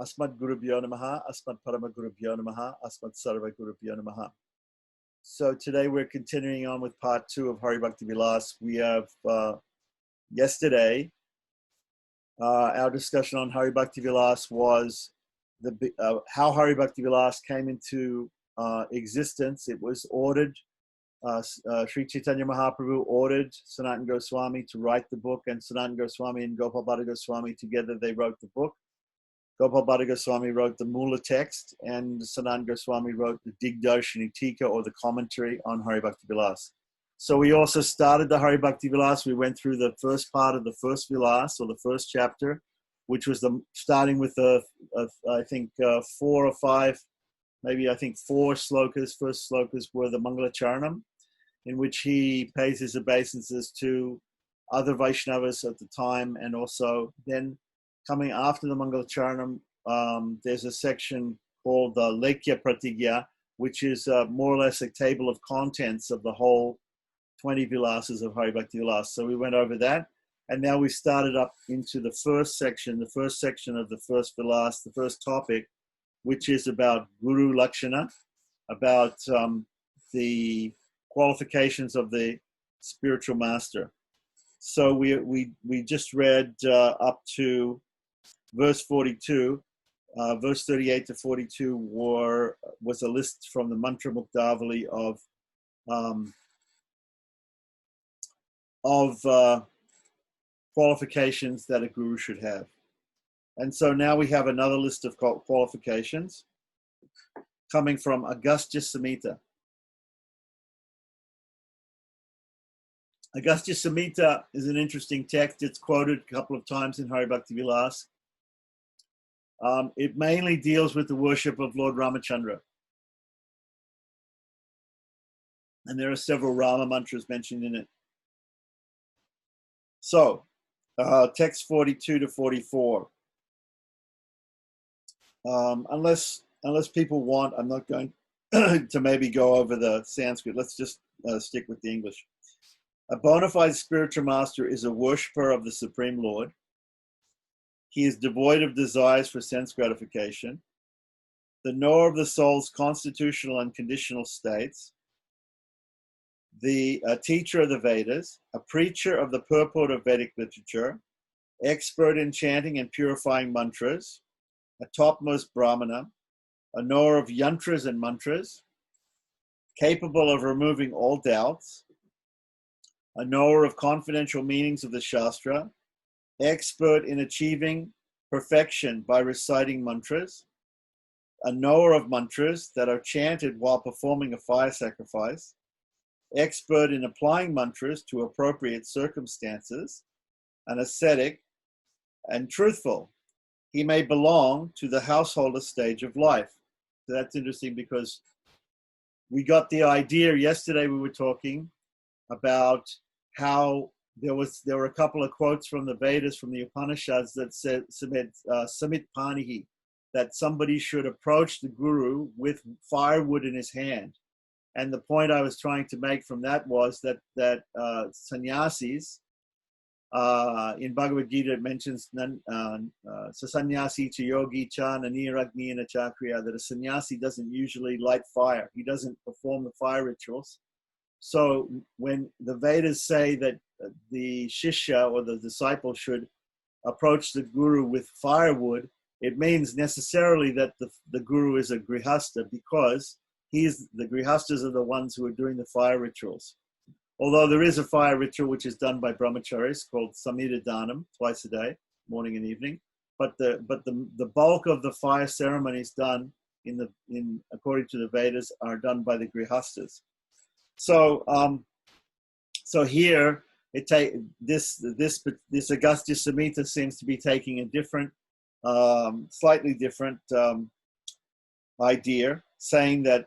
Asmad Gurubhyo Namaha, Asmad Parama Gurubhyo Namaha, Asmad Sarva Gurubhyo Namaha. So today we're continuing on with part 2 of Hari Bhakti Vilas. We have yesterday, our discussion on Hari Bhakti Vilas was how Hari Bhakti Vilas came into existence. It was ordered, Sri Chaitanya Mahaprabhu ordered Sanatana Goswami to write the book, and Sanatana Goswami and Gopal Bhatta Goswami together, they wrote the book. Gopal Bhatta Goswami wrote the Mula text, and Sanatana Goswami wrote the Digdarshini Tika, or the commentary on Hari Bhakti Vilas. So we also started the Hari Bhakti Vilas. We went through the first part of the first Vilas, or the first chapter, which was starting with I think 4 or 5, maybe I think 4 slokas. First slokas were the Mangala Charanam, in which he pays his obeisances to other Vaishnavas at the time, and also then coming after the Mangala Charanam, there's a section called the Lekya Pratigya, which is more or less a table of contents of the whole 20 Vilasas of Hari Bhakti Vilas. So we went over that, and now we started up into the first section of the first Vilas, the first topic, which is about Guru Lakshana, about the qualifications of the spiritual master. So we just read up to verse 42, verse 38 to 42 was a list from the Mantra Muktavali of qualifications that a guru should have. And so now we have another list of qualifications coming from Agastya Samhita. Agastya Samhita is an interesting text. It's quoted a couple of times in Hari Bhakti Vilas. It mainly deals with the worship of Lord Ramachandra. And there are several Rama mantras mentioned in it. So, text 42 to 44. Unless people want, I'm not going to maybe go over the Sanskrit. Let's just stick with the English. A bona fide spiritual master is a worshipper of the Supreme Lord. He is devoid of desires for sense gratification, the knower of the soul's constitutional and conditional states, the teacher of the Vedas, a preacher of the purport of Vedic literature, expert in chanting and purifying mantras, a topmost brahmana, a knower of yantras and mantras, capable of removing all doubts, a knower of confidential meanings of the Shastra, expert in achieving perfection by reciting mantras, a knower of mantras that are chanted while performing a fire sacrifice, expert in applying mantras to appropriate circumstances, an ascetic, and truthful. He may belong to the householder stage of life. So that's interesting because we got the idea yesterday. We were talking about how there were a couple of quotes from the Vedas, from the Upanishads, that said samit panihi, that somebody should approach the guru with firewood in his hand. And the point I was trying to make from that was that sannyasis, in Bhagavad Gita it mentions sasannyasi cha yogi cha naniragni na chakriya, that a sannyasi doesn't usually light fire. He doesn't perform the fire rituals. So when the Vedas say that the shishya or the disciple should approach the guru with firewood, it means necessarily that the guru is a grihasta, because the grihastas are the ones who are doing the fire rituals. Although there is a fire ritual which is done by brahmacharis called samhita danam, twice a day, morning and evening. But the bulk of the fire ceremonies done according to the Vedas are done by the grihastas. So here this Agastya Samhita seems to be taking a different, slightly different idea, saying that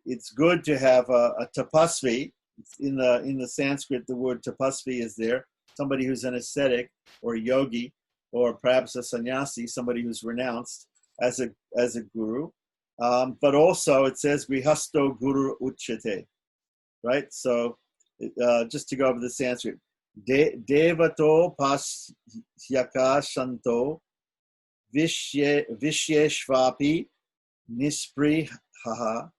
it's good to have a tapasvi. In the Sanskrit, the word tapasvi is there, somebody who's an ascetic or a yogi, or perhaps a sannyasi, somebody who's renounced as a guru. But also it says grihasto guru uchyate. Right? So just to go over the Sanskrit, devato pasyaka shanto Vishyeshvapi Nisprihaha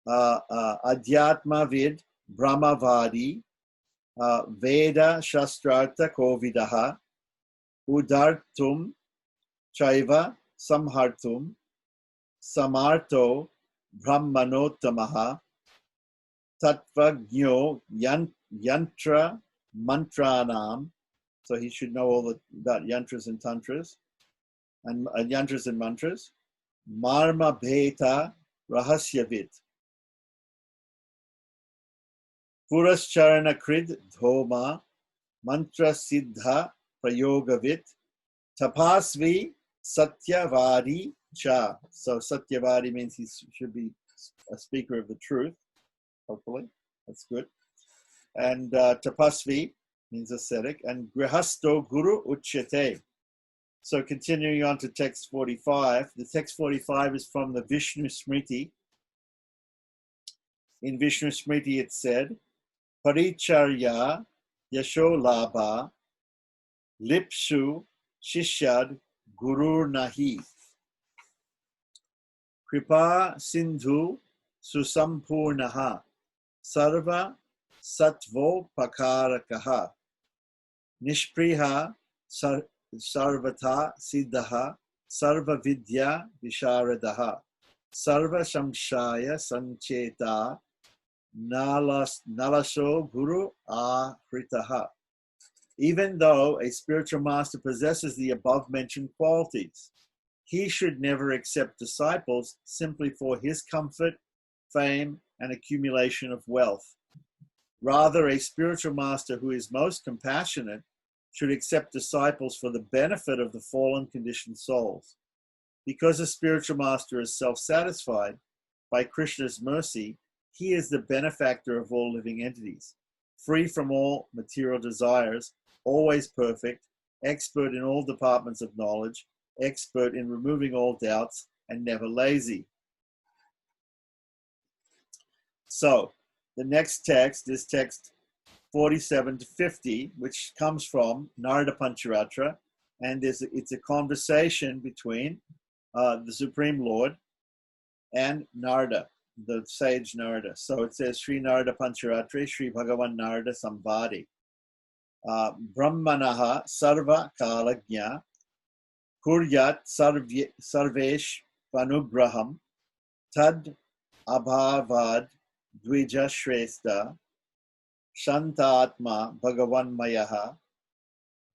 Adhyatmavid Brahmavadi Veda Shastrartha Kovidaha Udartum Chaiva Samhartum Samarto Brahmanottamaha Tattvagyo Yantra Mantranam. So he should know all about yantras and tantras and yantras and mantras. Marma Bheta Rahasyavit. Purascharana Krid Dhoma Mantra Siddha Prayogavit Tapasvi Satyavadi Cha. So Satyavadi means he should be a speaker of the truth, hopefully. That's good. And Tapasvi means ascetic. And Grihasto Guru Uchyate. So continuing on to text 45. The text 45 is from the Vishnu Smriti. In Vishnu Smriti it said, Paricharya Yasho Labha Lipsu Shishad Gurur Nahi Kripa Sindhu Susampurnaha Sarva Satvo Pakarakaha Nishpriha Sarvata Siddhaha Sarva Vidya Visharadaha Sarva Shamshaya Sancheta Nalaso Guru Ahritaha. Even though a spiritual master possesses the above-mentioned qualities, he should never accept disciples simply for his comfort, fame, and accumulation of wealth. Rather, a spiritual master who is most compassionate should accept disciples for the benefit of the fallen conditioned souls. Because a spiritual master is self-satisfied, by Krishna's mercy, he is the benefactor of all living entities, free from all material desires, always perfect, expert in all departments of knowledge, expert in removing all doubts, and never lazy. So, the next text is text 47 to 50, which comes from Narada Pancharatra, and it's a conversation between the Supreme Lord and Narada, the sage Narada. So it says, Sri Narada Pancharatra, Sri Bhagavan Narada Samvadi. Brahmanaha sarva kalagya kuryat sarvesh panugraham tad abhavad dvija shrestha shantatma bhagavan mayaha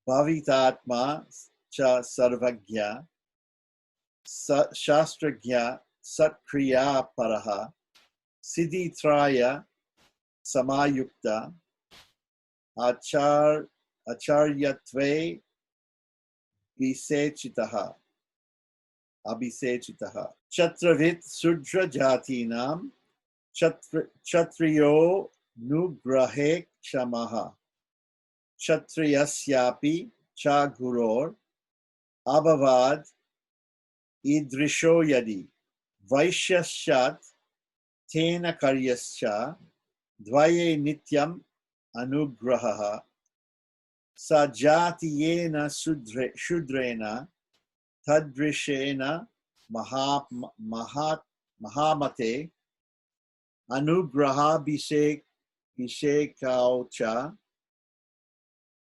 bhavitatma cha sarvagya shastragya satkriya paraha siddhitraya samayukta acharyatve abhisechitaha chatravit sudra jatinam chatriyo nugrahe kshamaha chatriyasyapi cha guror abhavad idrisho yadi vaishyashat tena karyascha dvaye nityam anugrahaha sajatiyena shudrena tadrishena mahamate anugraha bishekaucha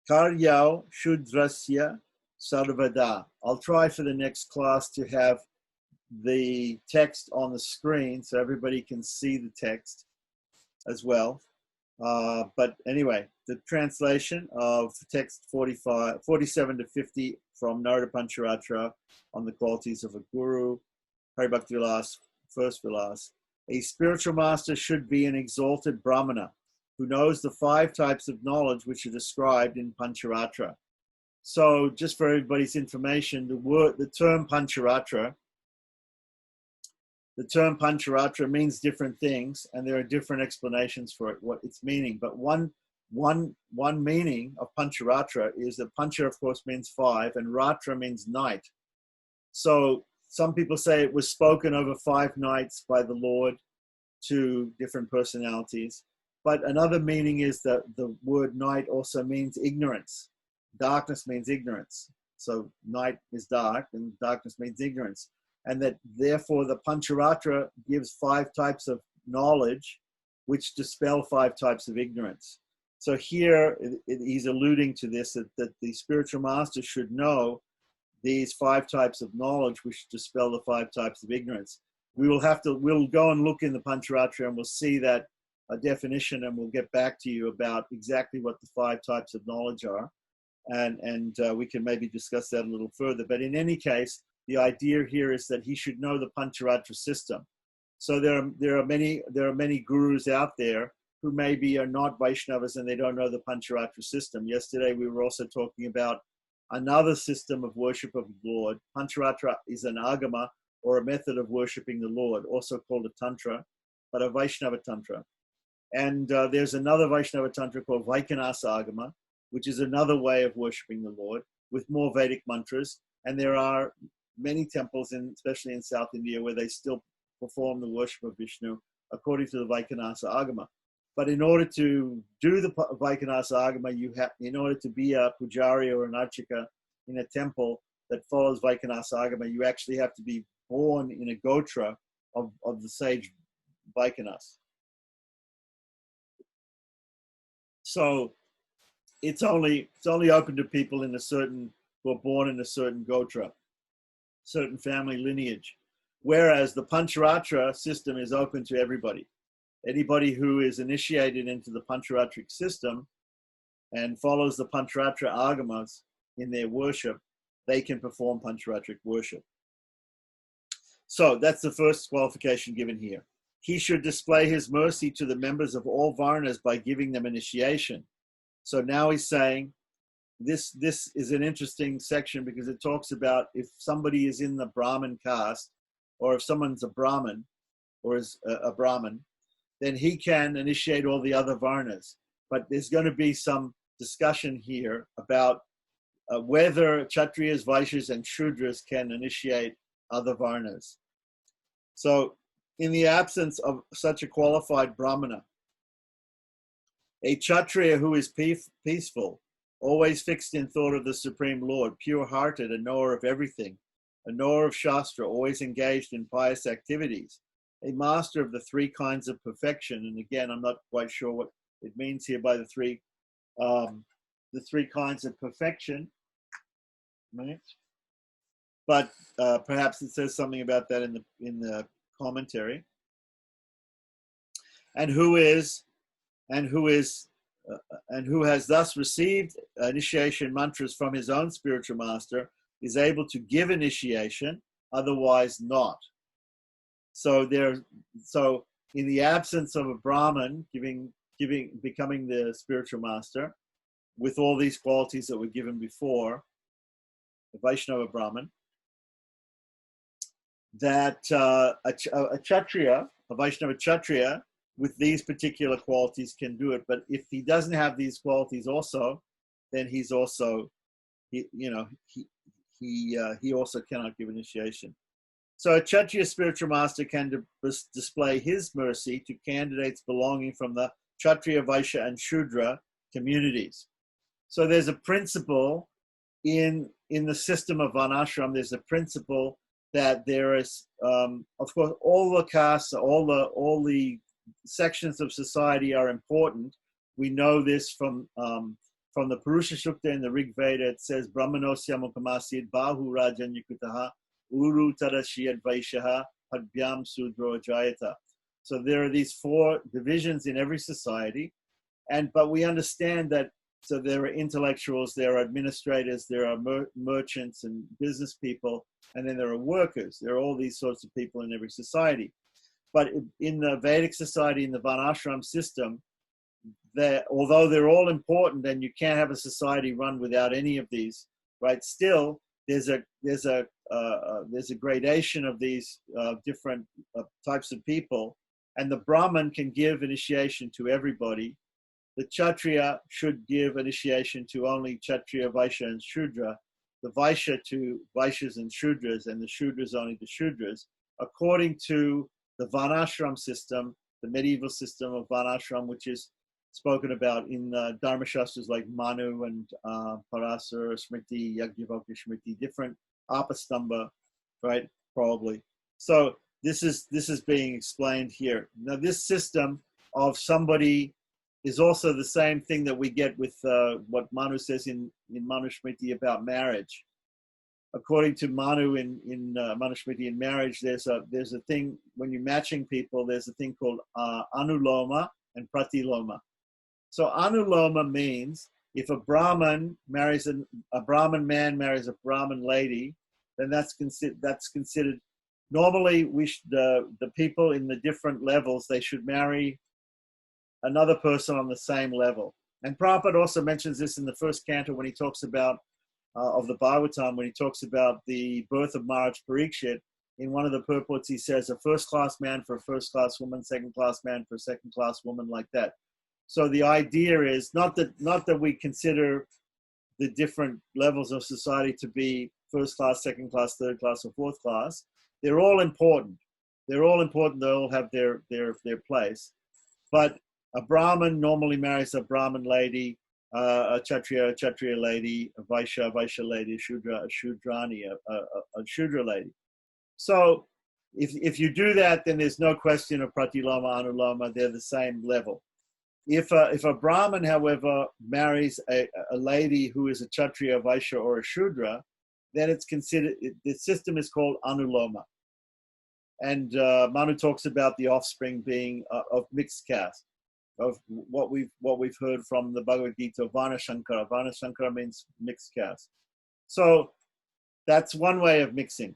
karyau shudrasya sarvada. I'll try for the next class to have the text on the screen so everybody can see the text as well. But anyway, the translation of text 47 to 50 from Narada Pancharatra on the qualities of a guru, Hari Bhakti Vilas, first Vilas. A spiritual master should be an exalted Brahmana who knows the 5 types of knowledge which are described in Pancharatra. So just for everybody's information, the term Pancharatra means different things, and there are different explanations for it, what its meaning. But one meaning of Pancharatra is that Pancha, of course, means 5, and Ratra means night. So some people say it was spoken over 5 nights by the Lord to different personalities. But another meaning is that the word night also means ignorance. Darkness means ignorance. So night is dark, and darkness means ignorance. And that therefore the Pancharatra gives 5 types of knowledge which dispel 5 types of ignorance. So here he's alluding to this, that the spiritual master should know these 5 types of knowledge which dispel the 5 types of ignorance. We'll go and look in the Pancharatra and we'll see that definition, and we'll get back to you about exactly what the 5 types of knowledge are. And we can maybe discuss that a little further. But in any case, the idea here is that he should know the Pancharatra system. So there are many gurus out there who maybe are not Vaishnavas and they don't know the Pancharatra system. Yesterday we were also talking about another system of worship of the Lord. Pancharatra is an agama, or a method of worshipping the Lord, also called a tantra, but a Vaishnava tantra. And there's another Vaishnava tantra called Vaikanasa agama, which is another way of worshipping the Lord with more Vedic mantras. And there are many temples, especially in South India, where they still perform the worship of Vishnu according to the Vaikanasa agama. But in order to do the Vaikanasa agama, in order to be a pujari or an archika in a temple that follows Vaikanasa agama, you actually have to be born in a gotra of the sage Vaikanas. So it's only open to people who are born in a certain gotra, certain family lineage. Whereas the Pancharatra system is open to everybody. Anybody who is initiated into the Pancharatric system and follows the Pancharatra agamas in their worship, they can perform Pancharatric worship. So that's the first qualification given here. He should display his mercy to the members of all varnas by giving them initiation. So now he's saying, this is an interesting section because it talks about if somebody is in the Brahmin caste, or if someone's a Brahmin or is a Brahmin, then he can initiate all the other varnas. But there's going to be some discussion here about whether Kshatriyas, Vaishyas, and Shudras can initiate other varnas. So in the absence of such a qualified Brahmana, a Kshatriya who is peaceful, always fixed in thought of the Supreme Lord, pure-hearted, a knower of everything, a knower of Shastra, always engaged in pious activities, a master of the 3 kinds of perfection. And again, I'm not quite sure what it means here by the three kinds of perfection. Right? But perhaps it says something about that in the commentary. And who has thus received initiation mantras from his own spiritual master is able to give initiation, otherwise not. So in the absence of a Brahmin becoming the spiritual master with all these qualities that were given before, the Vaishnava Brahmin, that a Kshatriya, a Vaishnava Kshatriya, with these particular qualities can do it. But if he doesn't have these qualities also, then he also cannot give initiation. So a Kshatriya spiritual master can display his mercy to candidates belonging from the Kshatriya, Vaishya, and Shudra communities. So there's a principle in the system of Varnashram. There's a principle that there is, of course, all the castes, all the sections of society are important. We know this from the Purusha Sukta in the Rig Veda. It says, Brahmanosya mukamasid bahu rajanyakutaha uru tarashiyad vaishaha padbyam sudro jayata. So there are these 4 divisions in every society, but we understand that. So there are intellectuals, there are administrators, there are merchants and business people, and then there are workers. There are all these sorts of people in every society. But in the Vedic society, in the Varnashram system, although they're all important and you can't have a society run without any of these, right? Still, there's a gradation of these different types of people, and the Brahmin can give initiation to everybody. The Kshatriya should give initiation to only Kshatriya, Vaishya, and Shudra. The Vaishya to Vaishyas and Shudras, and the Shudras only to Shudras, according to the Varnashram system, the medieval system of Varnashram, which is spoken about in Dharma Shastras like Manu and Parasara Smriti, Yajnavalkya Smriti, different Apastamba, right? Probably. So this is being explained here. Now this system of somebody is also the same thing that we get with what Manu says in Manu Smriti about marriage. According to Manu in Manu Smriti in marriage, there's a thing when you're matching people. There's a thing called Anuloma and Pratiloma. So Anuloma means if a Brahman marries a Brahman man marries a Brahman lady, then that's considered. Normally, the people in the different levels, they should marry another person on the same level. And Prabhupada also mentions this in the first canto when he talks about of the Bhagavatam, when he talks about the birth of Maharaj Parikshit. In one of the purports, he says a first-class man for a first-class woman, second-class man for a second-class woman, like that. So the idea is not that we consider the different levels of society to be first class, second class, third class, or fourth class. They're all important. They're all important. They all have their place. But a Brahmin normally marries a Brahmin lady, a Kshatriya lady, a Vaishya lady, a Shudrani, a Shudra lady. So if you do that, then there's no question of Pratiloma, Anuloma. They're the same level. If a Brahmin, however, marries a lady who is a Kshatriya, Vaishya, or a Shudra, then it's considered, the system is called Anuloma. And Manu talks about the offspring being of mixed caste, of what we've heard from the Bhagavad Gita, Varna Shankara. Varna Shankara means mixed caste. So that's one way of mixing,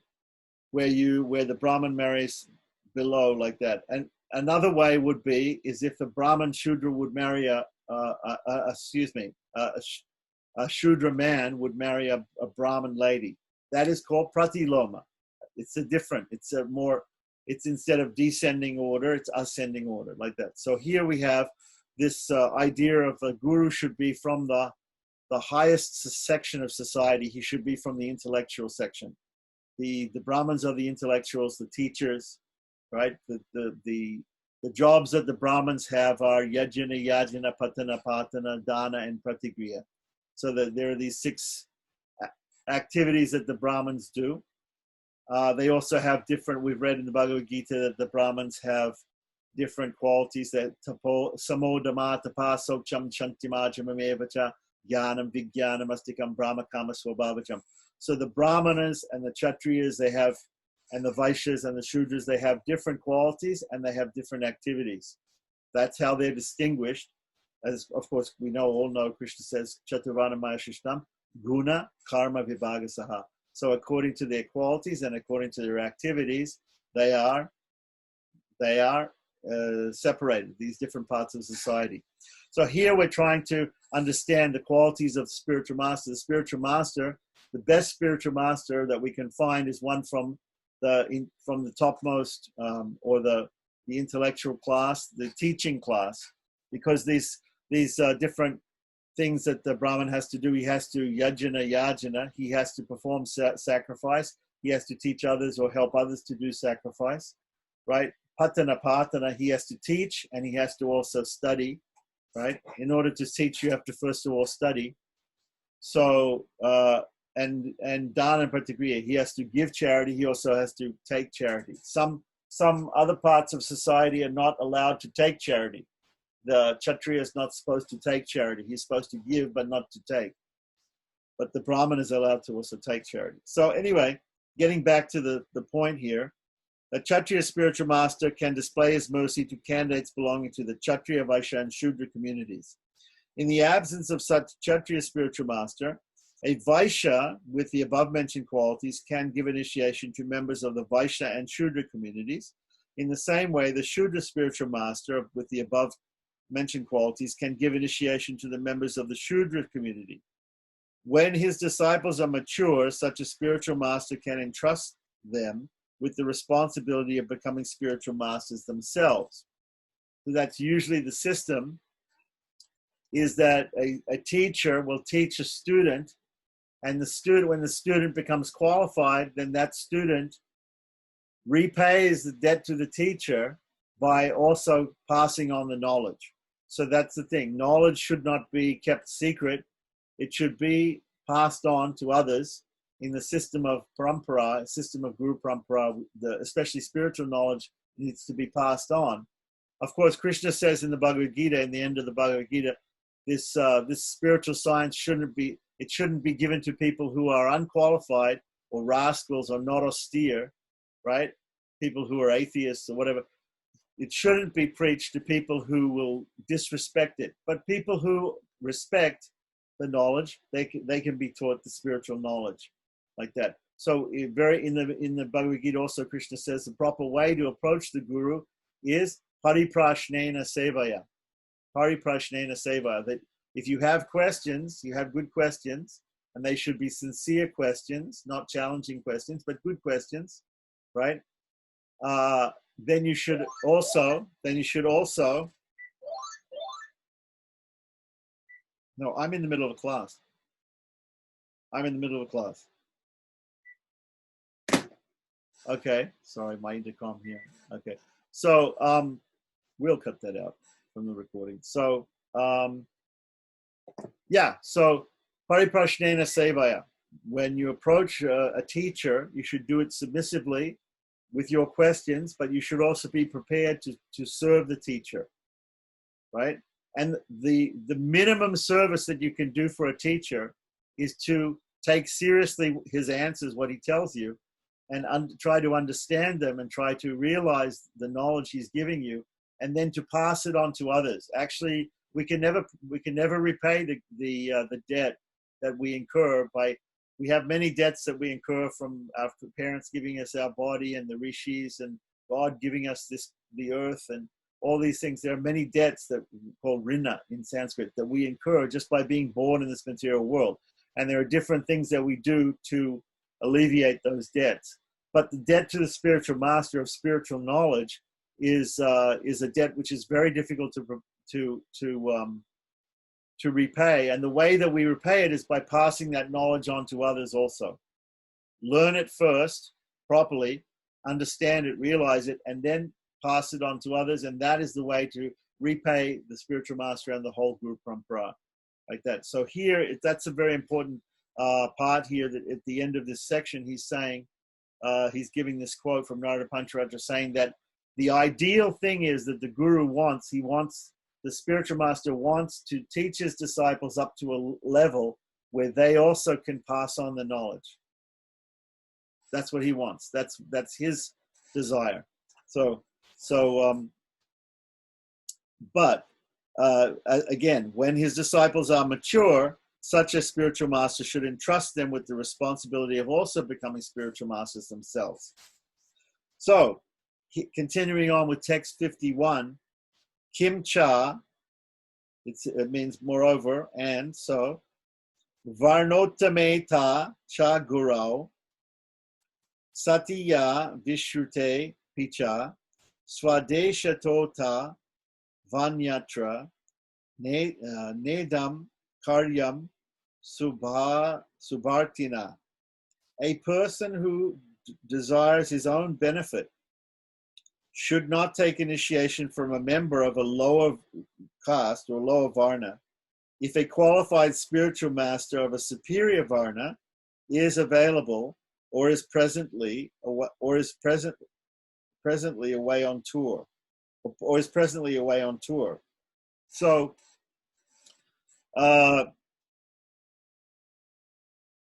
where the Brahmin marries below like that. And another way would be is if the Brahmin Shudra would marry a Shudra man would marry a Brahmin lady. That is called Pratiloma. It's it's instead of descending order, it's ascending order, like that. So here we have this idea of a guru should be from the highest section of society. He should be from the intellectual section. The Brahmins are the intellectuals, the teachers, right? The jobs that the Brahmins have are yajna, patana, dana, and pratigriya. So that there are these 6 activities that the Brahmins do. They also have different, we've read in the Bhagavad Gita that the Brahmins have different qualities, that samodama, tapasokcham, shantimajamamevacha, jnanam, vijnanam, astikam, brahmakama, swabhavacham. So the Brahmanas and the Kshatriyas, and the Vaishyas and the Shudras, they have different qualities and they have different activities. That's how they're distinguished. As of course we all know, Krishna says, Chaturvarnamaya Shishtam, Guna, Karma, Vibhagasaha. So according to their qualities and according to their activities, they are separated, these different parts of society. So here we're trying to understand the qualities of the spiritual master. The spiritual master, the best spiritual master that we can find is one from the topmost or the intellectual class, the teaching class, because these different things that the Brahmin has to do. He has to yajna, he has to perform sacrifice, he has to teach others or help others to do sacrifice, right? Patana, he has to teach and he has to also study, right? In order to teach, you have to first of all study. So, and dana and pratigriya, he has to give charity, he also has to take charity. Some other parts of society are not allowed to take charity. The Kshatriya is not supposed to take charity. He's supposed to give, but not to take. But the Brahmin is allowed to also take charity. So anyway, getting back to the point here, the Kshatriya spiritual master can display his mercy to candidates belonging to the Kshatriya, Vaishya, and Shudra communities. In the absence of such Kshatriya spiritual master, a Vaishya with the above-mentioned qualities can give initiation to members of the Vaishya and Shudra communities. In the same way, the Shudra spiritual master with the above-mentioned qualities can give initiation to the members of the Shudra community. When his disciples are mature, such a spiritual master can entrust them with the responsibility of becoming spiritual masters themselves. So that's usually the system, is that a teacher will teach a student, and when the student becomes qualified, then that student repays the debt to the teacher by also passing on the knowledge. So that's the thing. Knowledge should not be kept secret. It should be passed on to others in the system of parampara, system of guru parampara. Especially spiritual knowledge needs to be passed on. Of course, Krishna says in the Bhagavad Gita, in the end of the Bhagavad Gita, this spiritual science shouldn't be given to people who are unqualified or rascals or not austere, right? People who are atheists or whatever. It shouldn't be preached to people who will disrespect it. But people who respect the knowledge, they can be taught the spiritual knowledge like that. So in the Bhagavad Gita also, Krishna says the proper way to approach the guru is pariprashnena sevaya. Pariprashnena sevaya. That if you have questions, you have good questions, and they should be sincere questions, not challenging questions, but good questions, right? Then you should also. No, I'm in the middle of a class. Okay, sorry, my intercom here. Okay, so we'll cut that out from the recording. So so pariprashnena sevaya. When you approach a teacher, you should do it submissively with your questions, but you should also be prepared to serve the teacher, right? And the minimum service that you can do for a teacher is to take seriously his answers, what he tells you, and try to understand them and try to realize the knowledge he's giving you, and then to pass it on to others. Actually, we can never repay the debt that we incur by. We have many debts that we incur from our parents giving us our body and the rishis and God giving us the earth and all these things. There are many debts that we call rina in Sanskrit that we incur just by being born in this material world. And there are different things that we do to alleviate those debts. But the debt to the spiritual master of spiritual knowledge is a debt which is very difficult to repay. And the way that we repay it is by passing that knowledge on to others also. Learn it first properly, understand it, realize it, and then pass it on to others. And that is the way to repay the spiritual master and the whole group parampara, like that. So here, that's a very important part here, that at the end of this section, he's saying, he's giving this quote from Narada Pancharatra saying that the ideal thing is that the guru the spiritual master wants to teach his disciples up to a level where they also can pass on the knowledge. That's what he wants. That's his desire. But again, when his disciples are mature, such a spiritual master should entrust them with the responsibility of also becoming spiritual masters themselves. So, continuing on with text 51, Kim Cha, it means moreover, and so, Varnotameta cha gurau, Satiya vishrute picha, Swadeshatota vanyatra, Nedam karyam subhartina. A person who desires his own benefit should not take initiation from a member of a lower caste or lower varna. If a qualified spiritual master of a superior varna is available or is presently away on tour, So,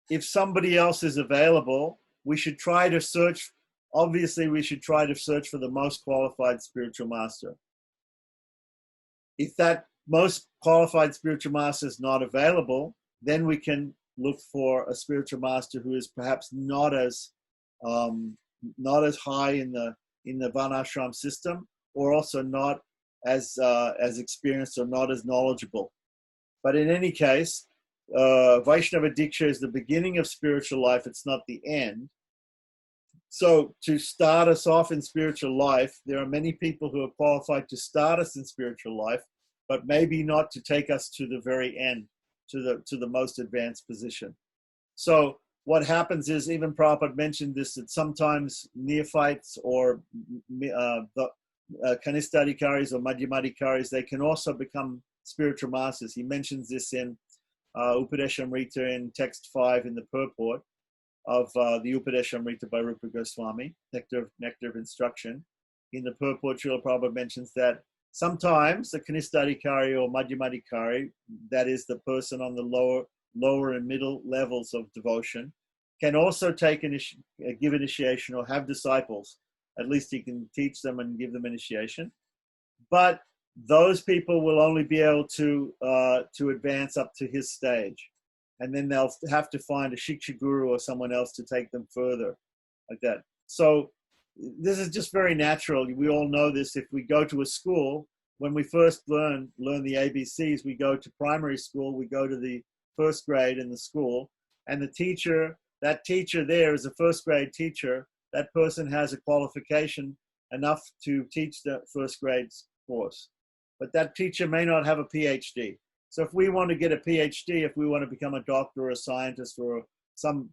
if somebody else is available, we should try to search. Obviously, we should try to search for the most qualified spiritual master. If that most qualified spiritual master is not available, then we can look for a spiritual master who is perhaps not as high in the varnashram system, or also not as experienced or not as knowledgeable. But in any case, Vaishnava Diksha is the beginning of spiritual life. It's not the end. So to start us off in spiritual life, there are many people who are qualified to start us in spiritual life, but maybe not to take us to the very end, to the most advanced position. So what happens is, even Prabhupada mentioned this, that sometimes neophytes or Kanistadikaris or Madhyamadikaris, they can also become spiritual masters. He mentions this in Upadeshamrita in text 5 in the purport of the Upadeshamrita by Rupa Goswami, Nectar of Instruction. In the purport, Srila Prabhupada mentions that sometimes the Kanistadikari or Madhyamadikari, that is the person on the lower and middle levels of devotion, can also give initiation or have disciples. At least he can teach them and give them initiation. But those people will only be able to advance up to his stage. And then they'll have to find a Shiksha Guru or someone else to take them further, like that. So this is just very natural. We all know this. If we go to a school, when we first learn the ABCs, we go to primary school, we go to the first grade in the school, and that teacher there is a first grade teacher. That person has a qualification enough to teach the first grade course. But that teacher may not have a PhD. So if we want to get a PhD, if we want to become a doctor or a scientist or some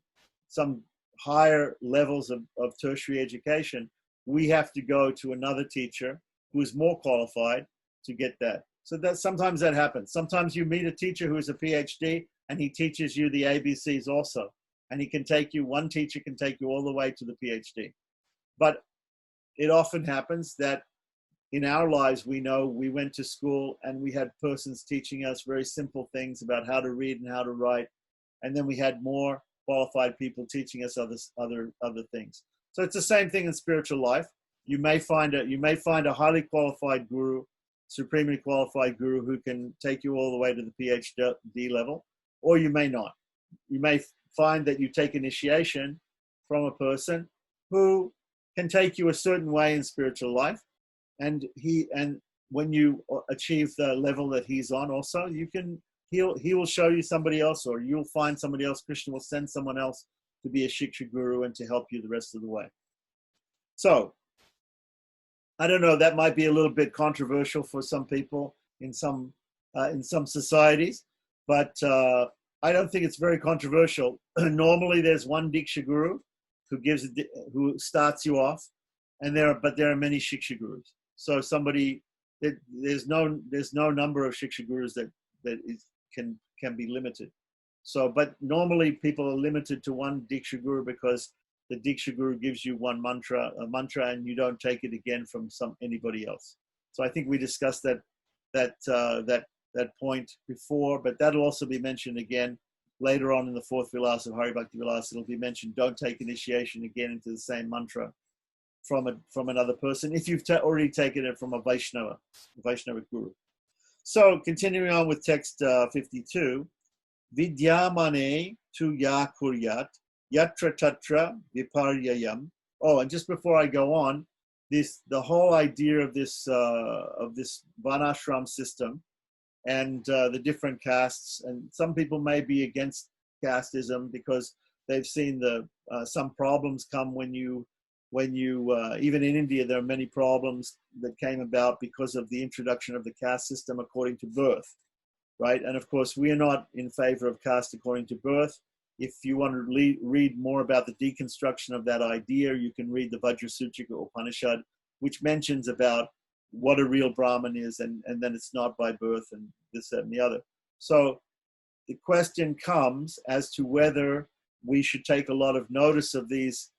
higher levels of tertiary education, we have to go to another teacher who is more qualified to get that. So sometimes that happens. Sometimes you meet a teacher who is a PhD and he teaches you the ABCs also. And one teacher can take you all the way to the PhD. But it often happens that in our lives, we know we went to school and we had persons teaching us very simple things about how to read and how to write. And then we had more qualified people teaching us other things. So it's the same thing in spiritual life. You may find a highly qualified guru, supremely qualified guru who can take you all the way to the PhD level, or you may not. You may find that you take initiation from a person who can take you a certain way in spiritual life. And when you achieve the level that he's on also, he will show you somebody else, or you'll find somebody else. Krishna will send someone else to be a Shiksha Guru and to help you the rest of the way. So, I don't know, that might be a little bit controversial for some people in some societies, but I don't think it's very controversial. Normally there's one Diksha Guru who starts you off, and there are many Shiksha Gurus. So there's no number of Shiksha Gurus that can be limited. So, but normally people are limited to one Diksha Guru because the Diksha Guru gives you a mantra, and you don't take it again from anybody else. So I think we discussed that point before, but that'll also be mentioned again later on in the fourth Vilasa of Hari Bhakti Vilasa. It'll be mentioned, don't take initiation again into the same mantra from another person if you've already taken it from a Vaishnava Guru. So continuing on with text 52, Vidyamane tu ya kuryat yatra tatra viparyayam. Oh, and just before I go on, the whole idea of this Varnashram system and the different castes, and some people may be against casteism because they've seen some problems come when you even in India, there are many problems that came about because of the introduction of the caste system according to birth, right? And of course, we are not in favor of caste according to birth. If you want to read more about the deconstruction of that idea, you can read the Vajrasuchika Upanishad, which mentions about what a real Brahmin is, and then it's not by birth and this, that, and the other. So the question comes as to whether we should take a lot of notice of these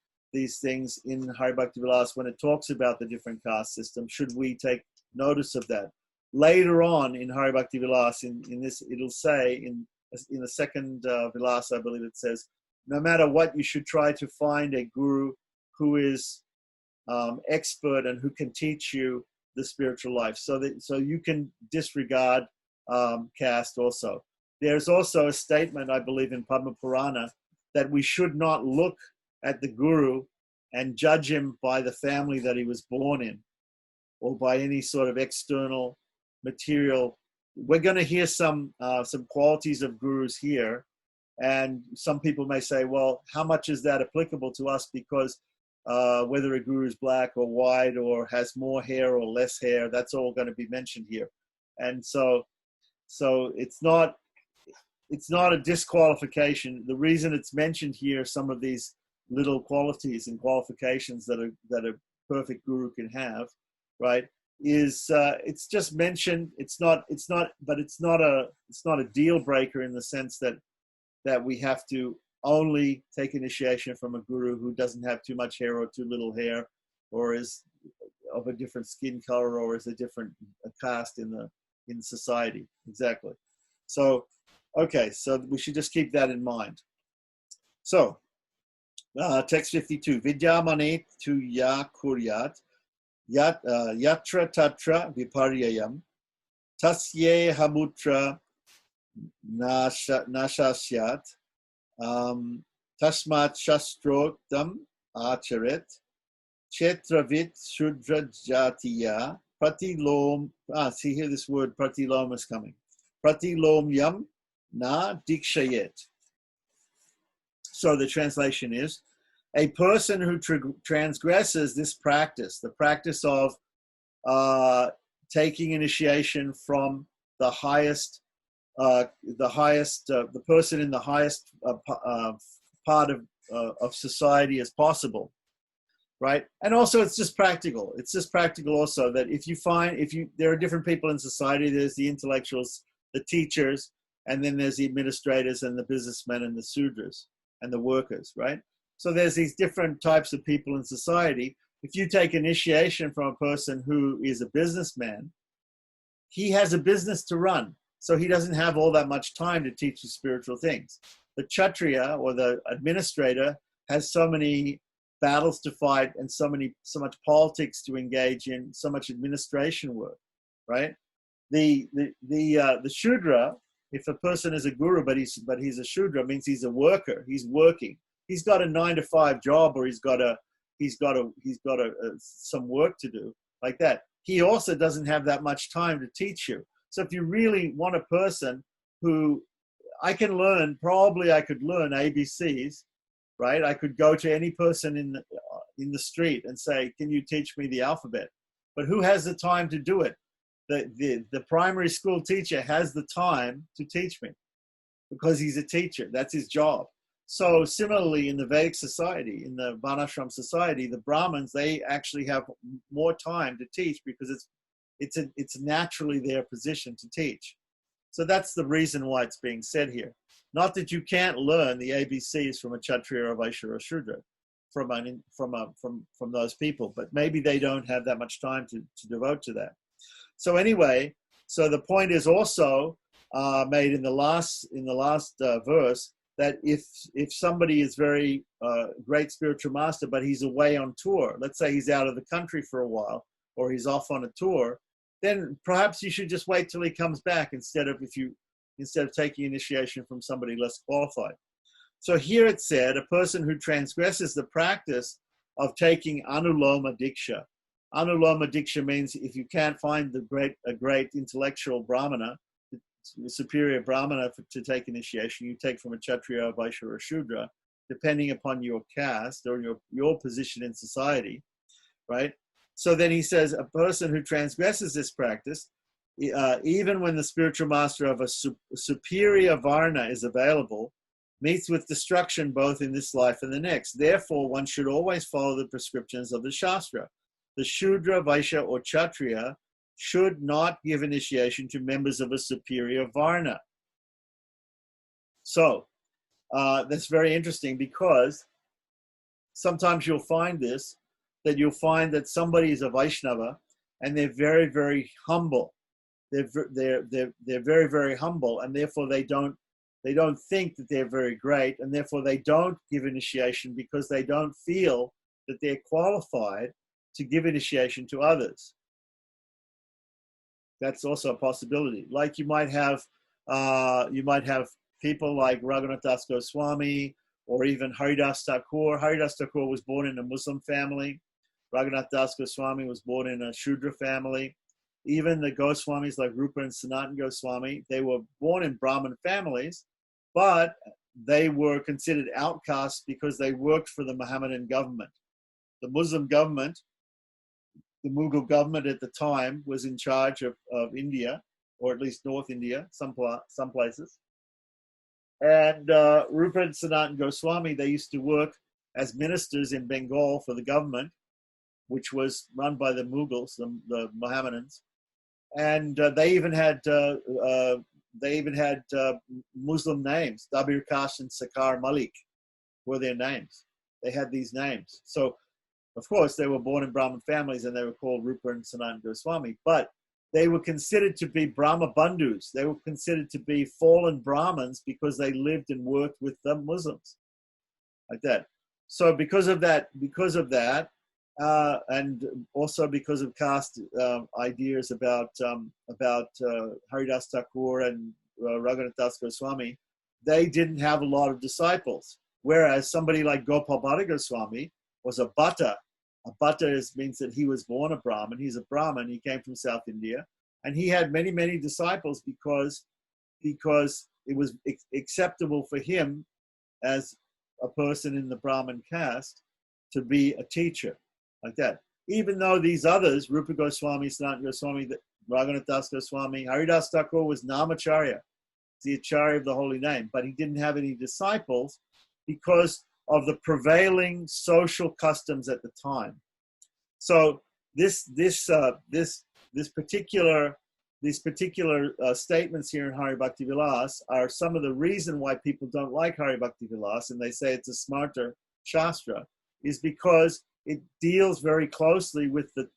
things in Hari Bhakti Vilasa when it talks about the different caste systems. Should we take notice of that? Later on in Hari Bhakti Vilasa, in this, it'll say in the second Vilasa, I believe it says, no matter what, you should try to find a guru who is expert and who can teach you the spiritual life, so you can disregard caste also. There's also a statement, I believe, in Padma Purana that we should not look at the guru and judge him by the family that he was born in or by any sort of external material. We're going to hear some qualities of gurus here, and some people may say, well, how much is that applicable to us? Because whether a guru is black or white or has more hair or less hair, that's all going to be mentioned here. And so it's not a disqualification. The reason it's mentioned here, some of these little qualities and qualifications that a perfect guru can have, right, is it's just mentioned. But it's not a deal breaker in the sense that we have to only take initiation from a guru who doesn't have too much hair or too little hair, or is of a different skin color, or is a different caste in society. Exactly. So, okay, so we should just keep that in mind. So, text 52. Vidyamane tu ya kuryat yatra tatra viparyayam tasye hamutra nashasyat tasmat shastroktam acharet chetravit shudra jatiya pratilom. See here, this word pratilom is coming. Pratilomyam na dikshayet. So the translation is, a person who transgresses this practice, the practice of taking initiation from the person in the highest part of society as possible, right? And also, it's just practical. It's just practical also that there are different people in society. There's the intellectuals, the teachers, and then there's the administrators and the businessmen and the sudras and the workers, right? So there's these different types of people in society. If you take initiation from a person who is a businessman, he has a business to run. So he doesn't have all that much time to teach you spiritual things. The Kshatriya or the administrator has so many battles to fight and so much politics to engage in, so much administration work, right? The Shudra, if a person is a guru but he's a Shudra, means he's a worker. He's working. He's got a 9-to-5 job, or he's got some work to do like that. He also doesn't have that much time to teach you. So if you really want a person who I could learn ABCs, right? I could go to any person in the street and say, "Can you teach me the alphabet?" But who has the time to do it? The primary school teacher has the time to teach me because he's a teacher. That's his job. So similarly, in the Vedic society, in the Varnashram society, the Brahmins, they actually have more time to teach because it's naturally their position to teach. So that's the reason why it's being said here. Not that you can't learn the ABCs from a Kshatriya or Vaishya or Shudra, from those people, but maybe they don't have that much time to devote to that. So anyway, so the point is also made in the last verse, that if somebody is very great spiritual master, but he's away on tour, let's say he's out of the country for a while, or he's off on a tour, then perhaps you should just wait till he comes back instead of taking initiation from somebody less qualified. So here it said, a person who transgresses the practice of taking anuloma diksha. Anuloma diksha means if you can't find a great intellectual brahmana, superior brahmana to take initiation, you take from a Kshatriya, a Vaishya, or a Shudra, depending upon your caste or your position in society, right? So then he says, a person who transgresses this practice, even when the spiritual master of a superior varna is available, meets with destruction both in this life and the next. Therefore, one should always follow the prescriptions of the Shastra. The Shudra, Vaishya, or Kshatriya should not give initiation to members of a superior varna. So that's very interesting, because sometimes you'll find that somebody is a Vaishnava and they're very, very humble. They're very, very humble, and therefore they don't think that they're very great, and therefore they don't give initiation because they don't feel that they're qualified to give initiation to others. That's also a possibility. Like you might have people like Raghunath Das Goswami, or even Haridas Thakur. Haridas Thakur was born in a Muslim family. Raghunath Das Goswami was born in a Shudra family. Even the Goswamis like Rupa and Sanatan Goswami, they were born in Brahmin families, but they were considered outcasts because they worked for the Mohammedan government. The Muslim government, the Mughal government at the time, was in charge of India, or at least North India, some places. And Rupa and Sanatan Goswami, they used to work as ministers in Bengal for the government. which was run by the Mughals, the Mohammedans, and they even had Muslim names. Dabir Kash and Sakar Malik were their names. They had these names. So, of course, they were born in Brahmin families and they were called Rupa and Sanatana Goswami, but they were considered to be Brahma Bandhus. They were considered to be fallen Brahmins because they lived and worked with the Muslims, like that. So because of that, and also because of caste ideas about Haridas Thakur and Raghunath Das Goswami, they didn't have a lot of disciples. Whereas somebody like Gopal Bhatta Goswami was a Bhatta. A Bhatta means that he was born a Brahmin. He's a Brahmin. He came from South India. And he had many, many disciples because it was acceptable for him as a person in the Brahmin caste to be a teacher, like that. Even though these others, Rupa Goswami, Sanatana Goswami, Raghunath Das Goswami, Haridas Thakur was Namacharya, the Acharya of the holy name, but he didn't have any disciples because of the prevailing social customs at the time. So these particular statements here in Hari Bhakti Vilas are some of the reason why people don't like Hari Bhakti Vilas, and they say it's a smarter shastra, is because it deals very closely with the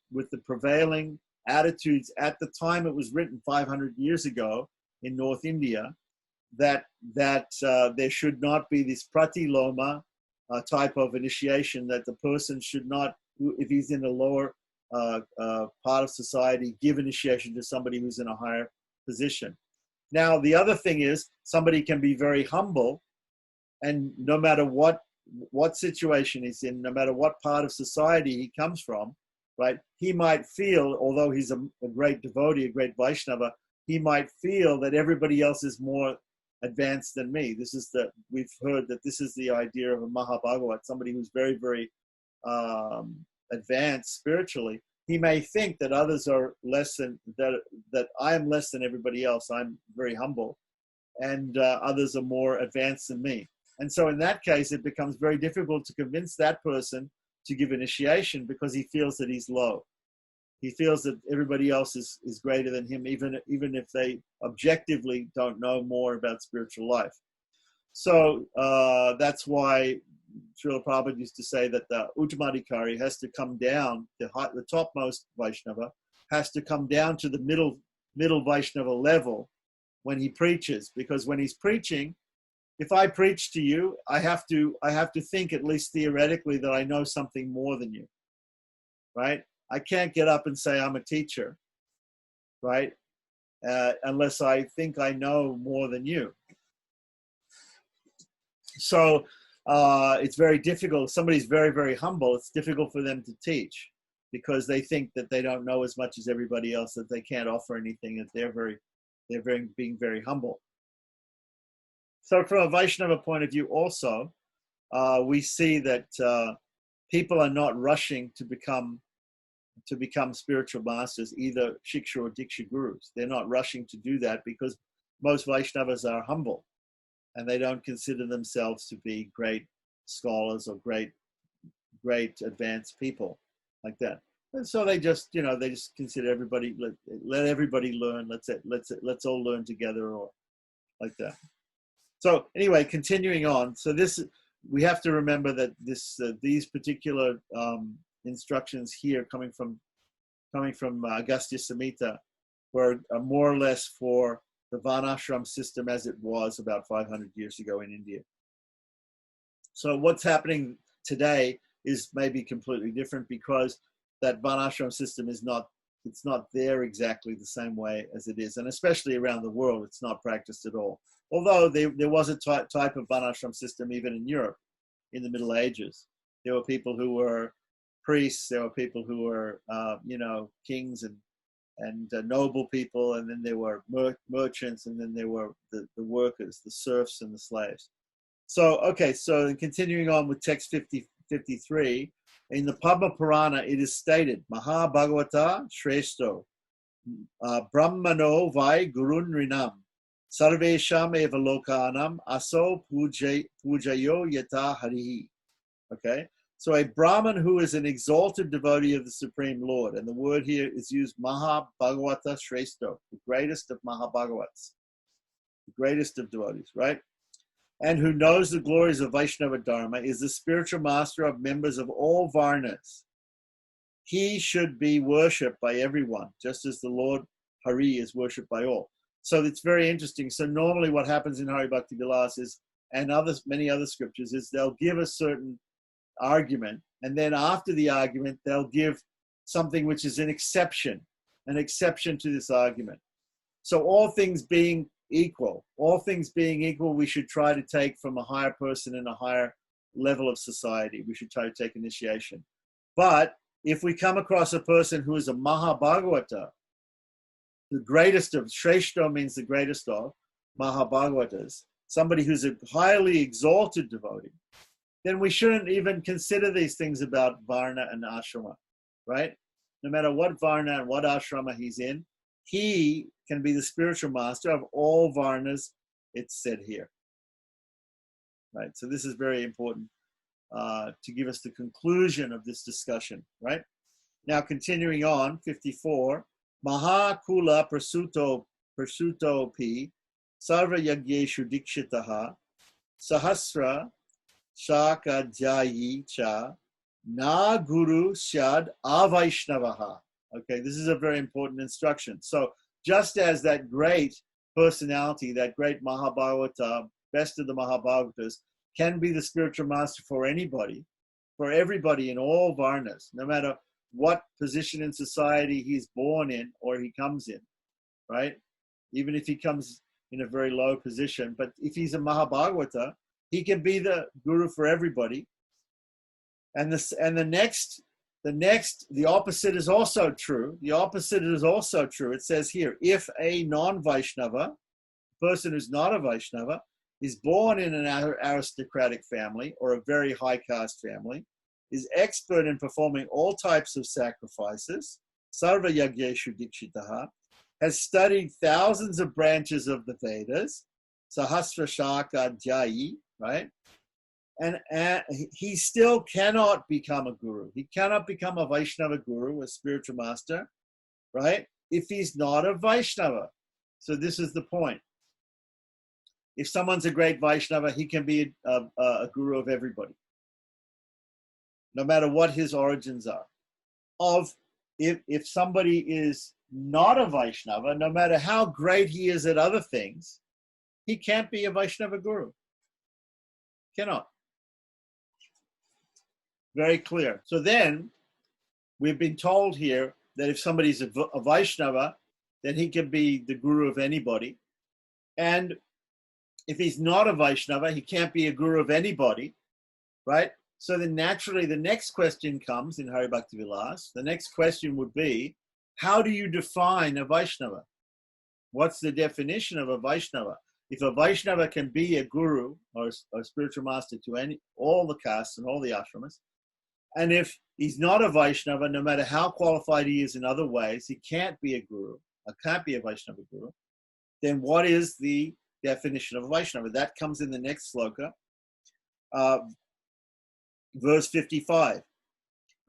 prevailing attitudes at the time it was written 500 years ago in North India, that there should not be this pratiloma type of initiation, that the person should not, if he's in a lower part of society, give initiation to somebody who's in a higher position. Now, the other thing is somebody can be very humble, and no matter what situation he's in, no matter what part of society he comes from, right, he might feel, although he's a great devotee, a great Vaishnava, he might feel that everybody else is more advanced than me. We've heard that this is the idea of a Mahabhagavat, somebody who's very, very advanced spiritually. He may think that others are less than, that I am less than everybody else. I'm very humble, and others are more advanced than me. And so in that case, it becomes very difficult to convince that person to give initiation because he feels that he's low. He feels that everybody else is greater than him, even if they objectively don't know more about spiritual life. So that's why Srila Prabhupada used to say that the Uttamadhikari has to come down, the topmost Vaishnava has to come down to the middle Vaishnava level when he preaches, because when he's preaching, if I preach to you, I have to think, at least theoretically, that I know something more than you, right? I can't get up and say I'm a teacher, right? Unless I think I know more than you. So it's very difficult. If somebody's very, very humble, it's difficult for them to teach because they think that they don't know as much as everybody else, that they can't offer anything, that they're being very humble. So from a Vaishnava point of view also, we see that people are not rushing to become spiritual masters, either Shiksha or Diksha gurus. They're not rushing to do that because most Vaishnavas are humble and they don't consider themselves to be great scholars or great advanced people like that. And so they just consider everybody, let everybody learn. Let's all learn together, or like that. So anyway, continuing on. So we have to remember that these particular instructions here coming from Agastya Samhita were more or less for the Varnashram system as it was about 500 years ago in India. So what's happening today is maybe completely different because that Varnashram system it's not there exactly the same way as it is, and especially around the world, it's not practiced at all. Although there was a type of Varnashram system even in Europe in the Middle Ages. There were people who were priests, there were people who were, kings and noble people, and then there were merchants, and then there were the workers, the serfs and the slaves. So continuing on with text 53, in the Padma Purana it is stated, Maha Bhagavata Shreshto, Brahmano Vai Gurun Rinam, Sarvesham Eva Lokanam Aso Pujayo Yata Harihi. Okay, So a Brahmin who is an exalted devotee of the Supreme Lord, and the word here is used Maha Bhagavata Shrestha, the greatest of Maha Bhagavats, the greatest of devotees, right? And who knows the glories of Vaishnava Dharma, is the spiritual master of members of all Varnas. He should be worshipped by everyone, just as the Lord Hari is worshipped by all. So it's very interesting. So normally what happens in Hari Bhakti Vilasa is, and many other scriptures, is they'll give a certain argument, and then after the argument, they'll give something which is an exception to this argument. So all things being equal, we should try to take from a higher person in a higher level of society. We should try to take initiation. But if we come across a person who is a Mahabhagavata, the greatest of, Shrestha means the greatest of Mahabhagavatas, somebody who's a highly exalted devotee, then we shouldn't even consider these things about Varna and Ashrama, right? No matter what Varna and what Ashrama he's in, he can be the spiritual master of all Varnas, it's said here, right? So this is very important to give us the conclusion of this discussion, right? Now, continuing on, 54, Mahakula Prasuto Pi Sarva Yagyeshu Dikshitaha Sahasra Shaka Jayi Cha Na Guru Shad Avaishnavaha. Okay, this is a very important instruction. So just as that great personality, that great Mahabhagavata, best of the Mahabhagavatas, can be the spiritual master for anybody, for everybody in all Varnas, no matter what position in society he's born in or he comes in, right? Even if he comes in a very low position, but if he's a Mahabhagavata, he can be the guru for everybody. And the opposite is also true. The opposite is also true. It says here, if a non-Vaishnava, person who's not a Vaishnava, is born in an aristocratic family or a very high caste family, is expert in performing all types of sacrifices, Sarva Yagyeshu Dikshitaha, has studied thousands of branches of the Vedas, Sahasra Shaka Jayi, right? And he still cannot become a guru. He cannot become a Vaishnava guru, a spiritual master, right? If he's not a Vaishnava. So this is the point. If someone's a great Vaishnava, he can be a guru of everybody, no matter what his origins are. If somebody is not a Vaishnava, no matter how great he is at other things, he can't be a Vaishnava guru. Cannot. Very clear. So then, we've been told here that if somebody's a Vaishnava, then he can be the guru of anybody. And if he's not a Vaishnava, he can't be a guru of anybody, right? So then naturally the next question comes in Hari Bhakti Vilasa. The next question would be, how do you define a Vaishnava? What's the definition of a Vaishnava? If a Vaishnava can be a guru or a spiritual master to all the castes and all the ashramas, and if he's not a Vaishnava, no matter how qualified he is in other ways, he can't be a guru, or can't be a Vaishnava guru, then what is the definition of a Vaishnava? That comes in the next sloka, verse 55.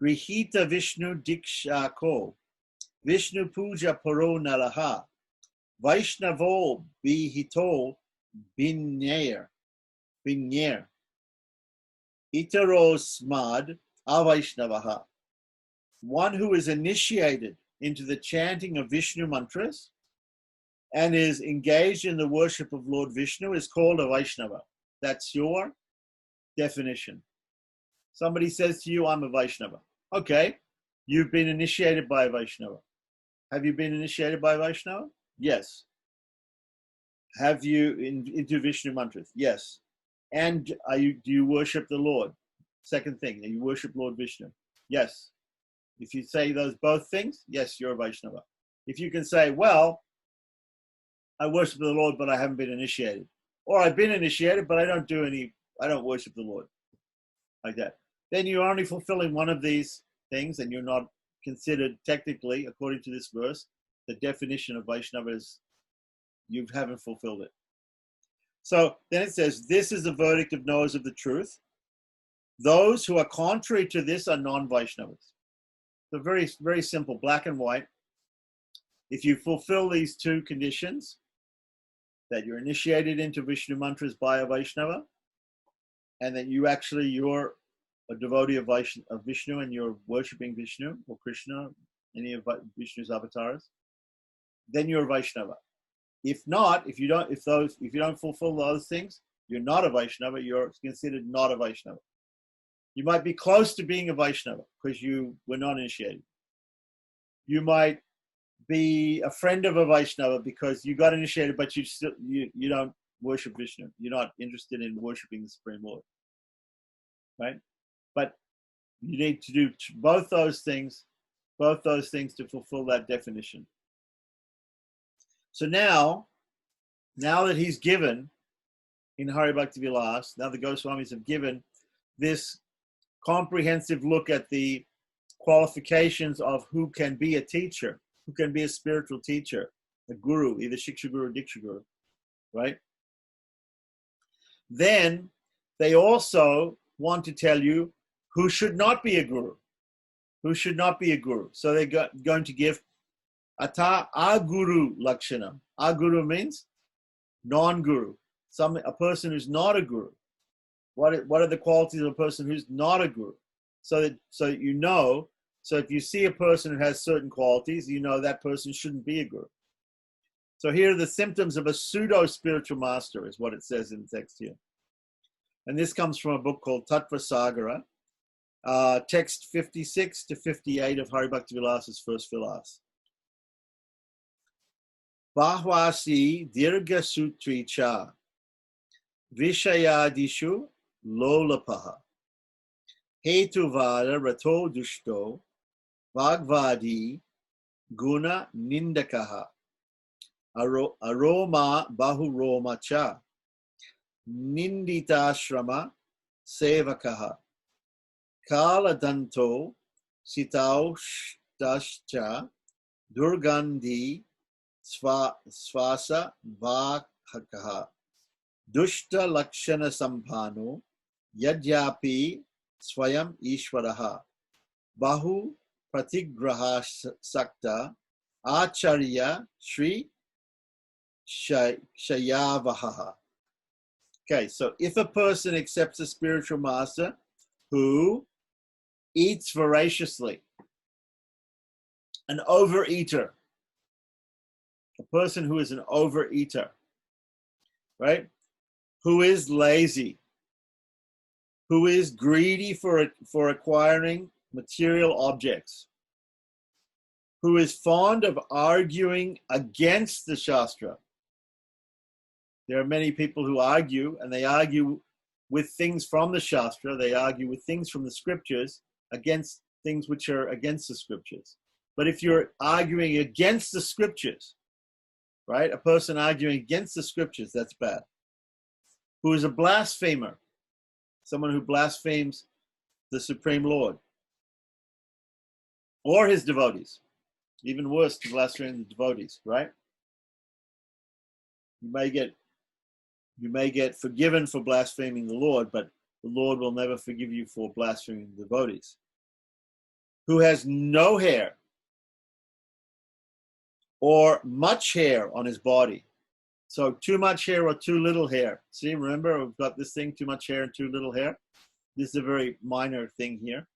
Grihita Vishnu Diksha Ko, Vishnu Puja Paro Nalaha, Vaishnavo Bihito Binyer, Itaro Smad Avaishnavaha. One who is initiated into the chanting of Vishnu mantras and is engaged in the worship of Lord Vishnu is called a Vaishnava. That's your definition. Somebody says to you, I'm a Vaishnava. Okay, you've been initiated by a Vaishnava. Have you been initiated by a Vaishnava? Yes. Have you into Vishnu mantras? Yes. And do you worship the Lord? Second thing, you worship Lord Vishnu? Yes. If you say those both things, yes, you're a Vaishnava. If you can say, well, I worship the Lord, but I haven't been initiated. Or I've been initiated, but I don't worship the Lord. Like that. Then you're only fulfilling one of these things, and you're not considered technically, according to this verse, the definition of Vaishnava is you haven't fulfilled it. So then it says, this is the verdict of knowers of the truth. Those who are contrary to this are non-Vaishnavas. So very, very simple, black and white. If you fulfill these two conditions, that you're initiated into Vishnu mantras by a Vaishnava, and that you're a devotee of Vishnu and you're worshipping Vishnu or Krishna, any of Vishnu's avatars, then you're a Vaishnava. If not, if you don't fulfill those things, you're not a Vaishnava. You're considered not a Vaishnava. You might be close to being a Vaishnava because you were not initiated. You might be a friend of a Vaishnava because you got initiated, but you don't worship Vishnu. You're not interested in worshiping the Supreme Lord, right? But you need to do both those things to fulfill that definition. So now that he's given in Hari Bhakti Vilas, now the Goswamis have given this comprehensive look at the qualifications of who can be a teacher, who can be a spiritual teacher, a guru, either Shiksha Guru or Diksha Guru, right? Then they also want to tell you who should not be a guru, who should not be a guru. So they're going to give Ata Aguru Lakshana. Aguru means non-guru, a person who's not a guru. What are the qualities of a person who's not a guru? So if you see a person who has certain qualities, you know that person shouldn't be a guru. So here are the symptoms of a pseudo-spiritual master, is what it says in the text here. And this comes from a book called Tattva Sagara, text 56 to 58 of Hari Bhakti Vilas's first Vilas. Bahvasi dirgha sutri cha vishayadishu lolapaha hetuvada rato dushto bhagvadi guna nindakaha aroma bahuroma cha nindita shrama sevakaha kaladanto sitaushtascha durgandhi svasa vahakaha dushta lakshana sampano yadyapi swayam ishvaraha bahu pratigraha sakta acharya shri shayavaha. Okay, so if a person accepts a spiritual master who eats voraciously, an overeater, a person who is an overeater, right? Who is lazy, who is greedy for acquiring material objects, who is fond of arguing against the Shastra. There are many people who argue, and they argue with things from the Shastra, they argue with things from the scriptures against things which are against the scriptures. But if you're arguing against the scriptures, right? A person arguing against the scriptures, that's bad. Who is a blasphemer, someone who blasphemes the Supreme Lord or his devotees. Even worse, to blaspheme the devotees, right? You may get forgiven for blaspheming the Lord, but the Lord will never forgive you for blaspheming the devotees. Who has no hair or much hair on his body. So too much hair or too little hair. See, remember, we've got this thing, too much hair and too little hair. This is a very minor thing here.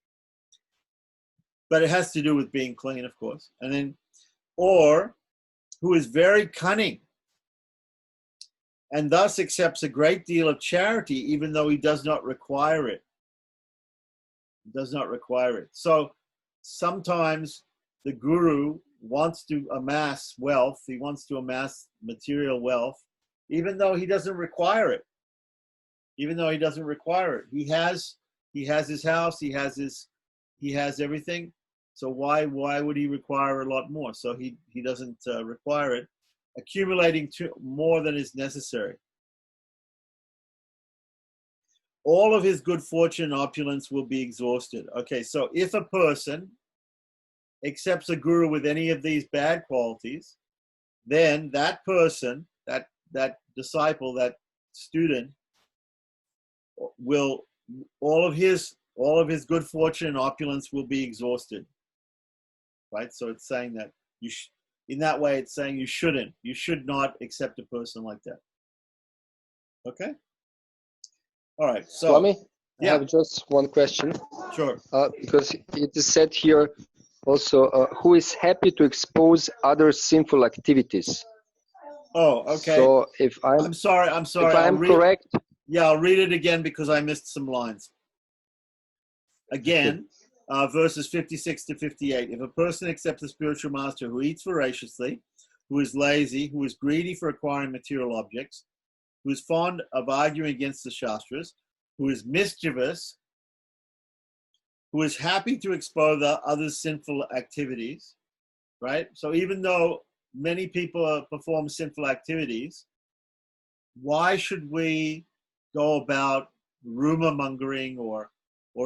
But it has to do with being clean, of course. And then, or who is very cunning and thus accepts a great deal of charity, even though he does not require it. Does not require it. So sometimes the guru wants to amass wealth, he wants to amass material wealth, even though he doesn't require it. Even though he doesn't require it. He has his house, he has everything. So why would he require a lot more? So he doesn't require it, accumulating more than is necessary. All of his good fortune and opulence will be exhausted. Okay, so if a person accepts a guru with any of these bad qualities, then that person, that disciple, that student will all of his good fortune and opulence will be exhausted. Right? So it's saying that in that way, it's saying you should not accept a person like that. Okay? All right. So, Swami, yeah. I have just one question. Sure. Because it is said here also, who is happy to expose other sinful activities. Oh, okay. So if I'm sorry. If I'm correct. Yeah, I'll read it again because I missed some lines. Again, verses 56 to 58. If a person accepts a spiritual master who eats voraciously, who is lazy, who is greedy for acquiring material objects, who is fond of arguing against the Shastras, who is mischievous, who is happy to expose others' sinful activities, right? So even though many people perform sinful activities, why should we go about rumor mongering or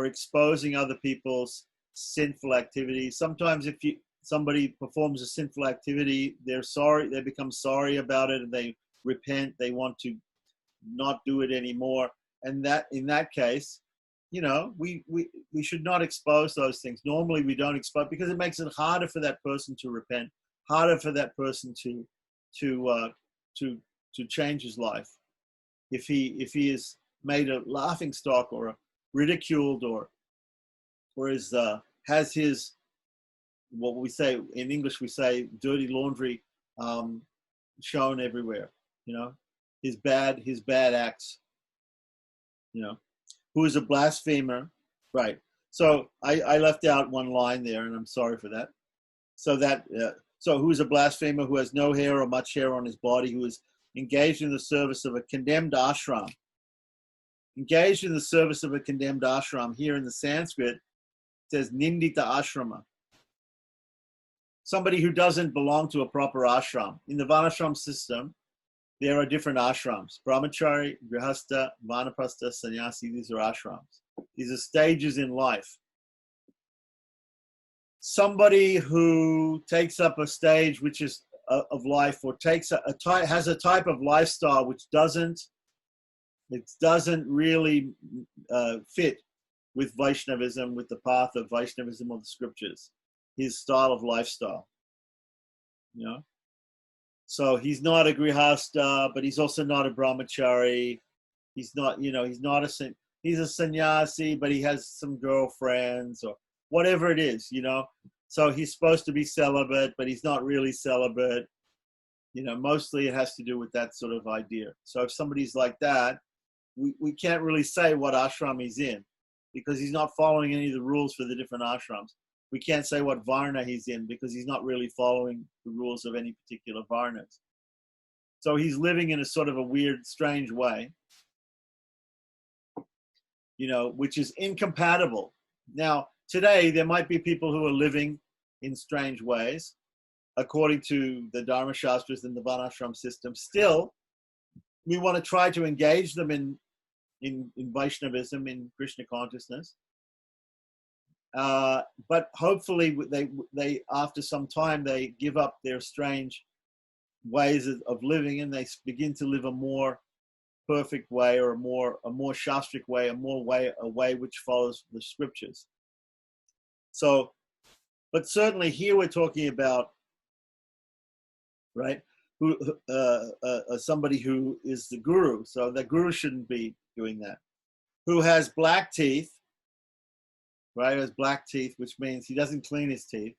exposing other people's sinful activities? Sometimes if somebody performs a sinful activity, they become sorry about it and they repent, they want to not do it anymore. And that in that case, we should not expose those things. Normally we don't expose because it makes it harder for that person to repent, harder for that person to change his life. If he is made a laughing stock or ridiculed or has his, what we say in English, we say dirty laundry shown everywhere, his bad acts, who is a blasphemer, right? So I left out one line there, and I'm sorry for that. So who is a blasphemer, who has no hair or much hair on his body, who is engaged in the service of a condemned ashram. Engaged in the service of a condemned ashram. Here in the Sanskrit, it says nindita ashrama. Somebody who doesn't belong to a proper ashram. In the Varnashram system, there are different ashrams. Brahmachari, Grihastha, Vanaprastha, Sannyasi, these are ashrams. These are stages in life. Somebody who takes up a stage which is of life, or has a type of lifestyle which doesn't really fit with Vaishnavism, with the path of Vaishnavism or the scriptures, his style of lifestyle, So he's not a grihastha, but he's also not a brahmachari. He's not, he's a sannyasi, but he has some girlfriends or whatever it is, So he's supposed to be celibate, but he's not really celibate. Mostly it has to do with that sort of idea. So if somebody's like that, we can't really say what ashram he's in because he's not following any of the rules for the different ashrams. We can't say what varna he's in because he's not really following the rules of any particular varnas. So he's living in a sort of a weird, strange way, which is incompatible. Now, today, there might be people who are living in strange ways, according to the Dharma Shastras and the Varnashram system. Still, we want to try to engage them in Vaishnavism, in Krishna consciousness. But hopefully they after some time they give up their strange ways of living and they begin to live a more perfect way, or a more shastric way, a way which follows the scriptures. So, but certainly here we're talking about, right, somebody who is the guru. So the guru shouldn't be doing that. Who has black teeth, right? Has black teeth, which means he doesn't clean his teeth.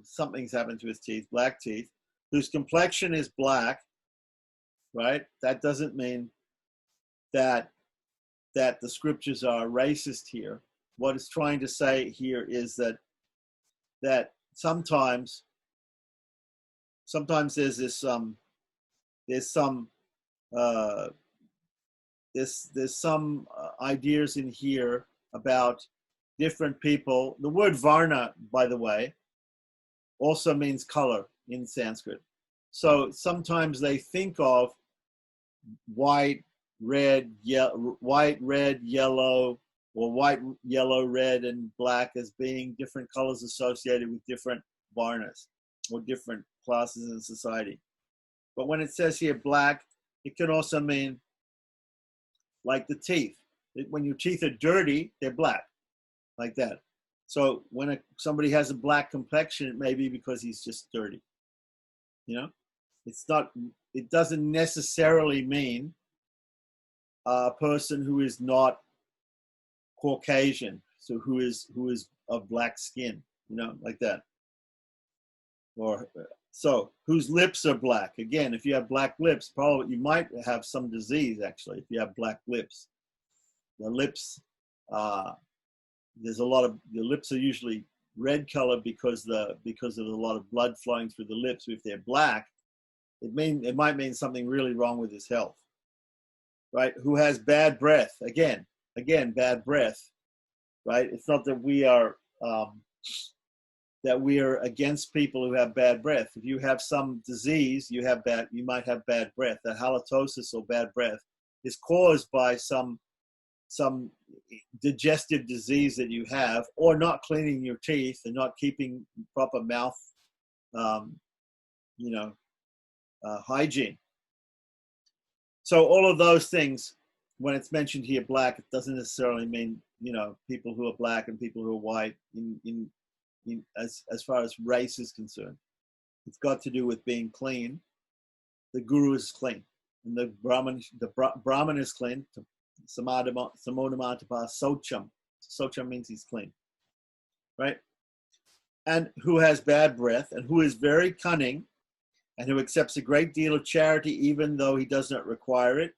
Something's happened to his teeth, black teeth. Whose complexion is black, right? That doesn't mean that the scriptures are racist here. What it's trying to say here is that sometimes there's some ideas in here about different people. The word varna, by the way, also means color in Sanskrit. So sometimes they think of white, red, yellow, or white, yellow, red, and black as being different colors associated with different varnas or different classes in society. But when it says here black, it can also mean like the teeth. When your teeth are dirty, they're black, like that. So when somebody has a black complexion, it may be because he's just dirty. It's not. It doesn't necessarily mean a person who is not Caucasian, so who is of black skin, like that. Or so whose lips are black. Again, if you have black lips, probably you might have some disease actually. If you have black lips, the lips, there's a lot of the lips are usually red color because of a lot of blood flowing through the lips. If they're black, it might mean something really wrong with his health, right? Who has bad breath? Again, bad breath, right? It's not that we are against people who have bad breath. If you have some disease, you might have bad breath. That halitosis or bad breath is caused by some digestive disease that you have, or not cleaning your teeth and not keeping proper mouth, hygiene. So all of those things, when it's mentioned here, black, it doesn't necessarily mean people who are black and people who are white as far as race is concerned. It's got to do with being clean. The guru is clean, and the Brahman is clean. Samodamatapa socham. Socham means he's clean, right? And who has bad breath, and who is very cunning, and who accepts a great deal of charity even though he does not require it.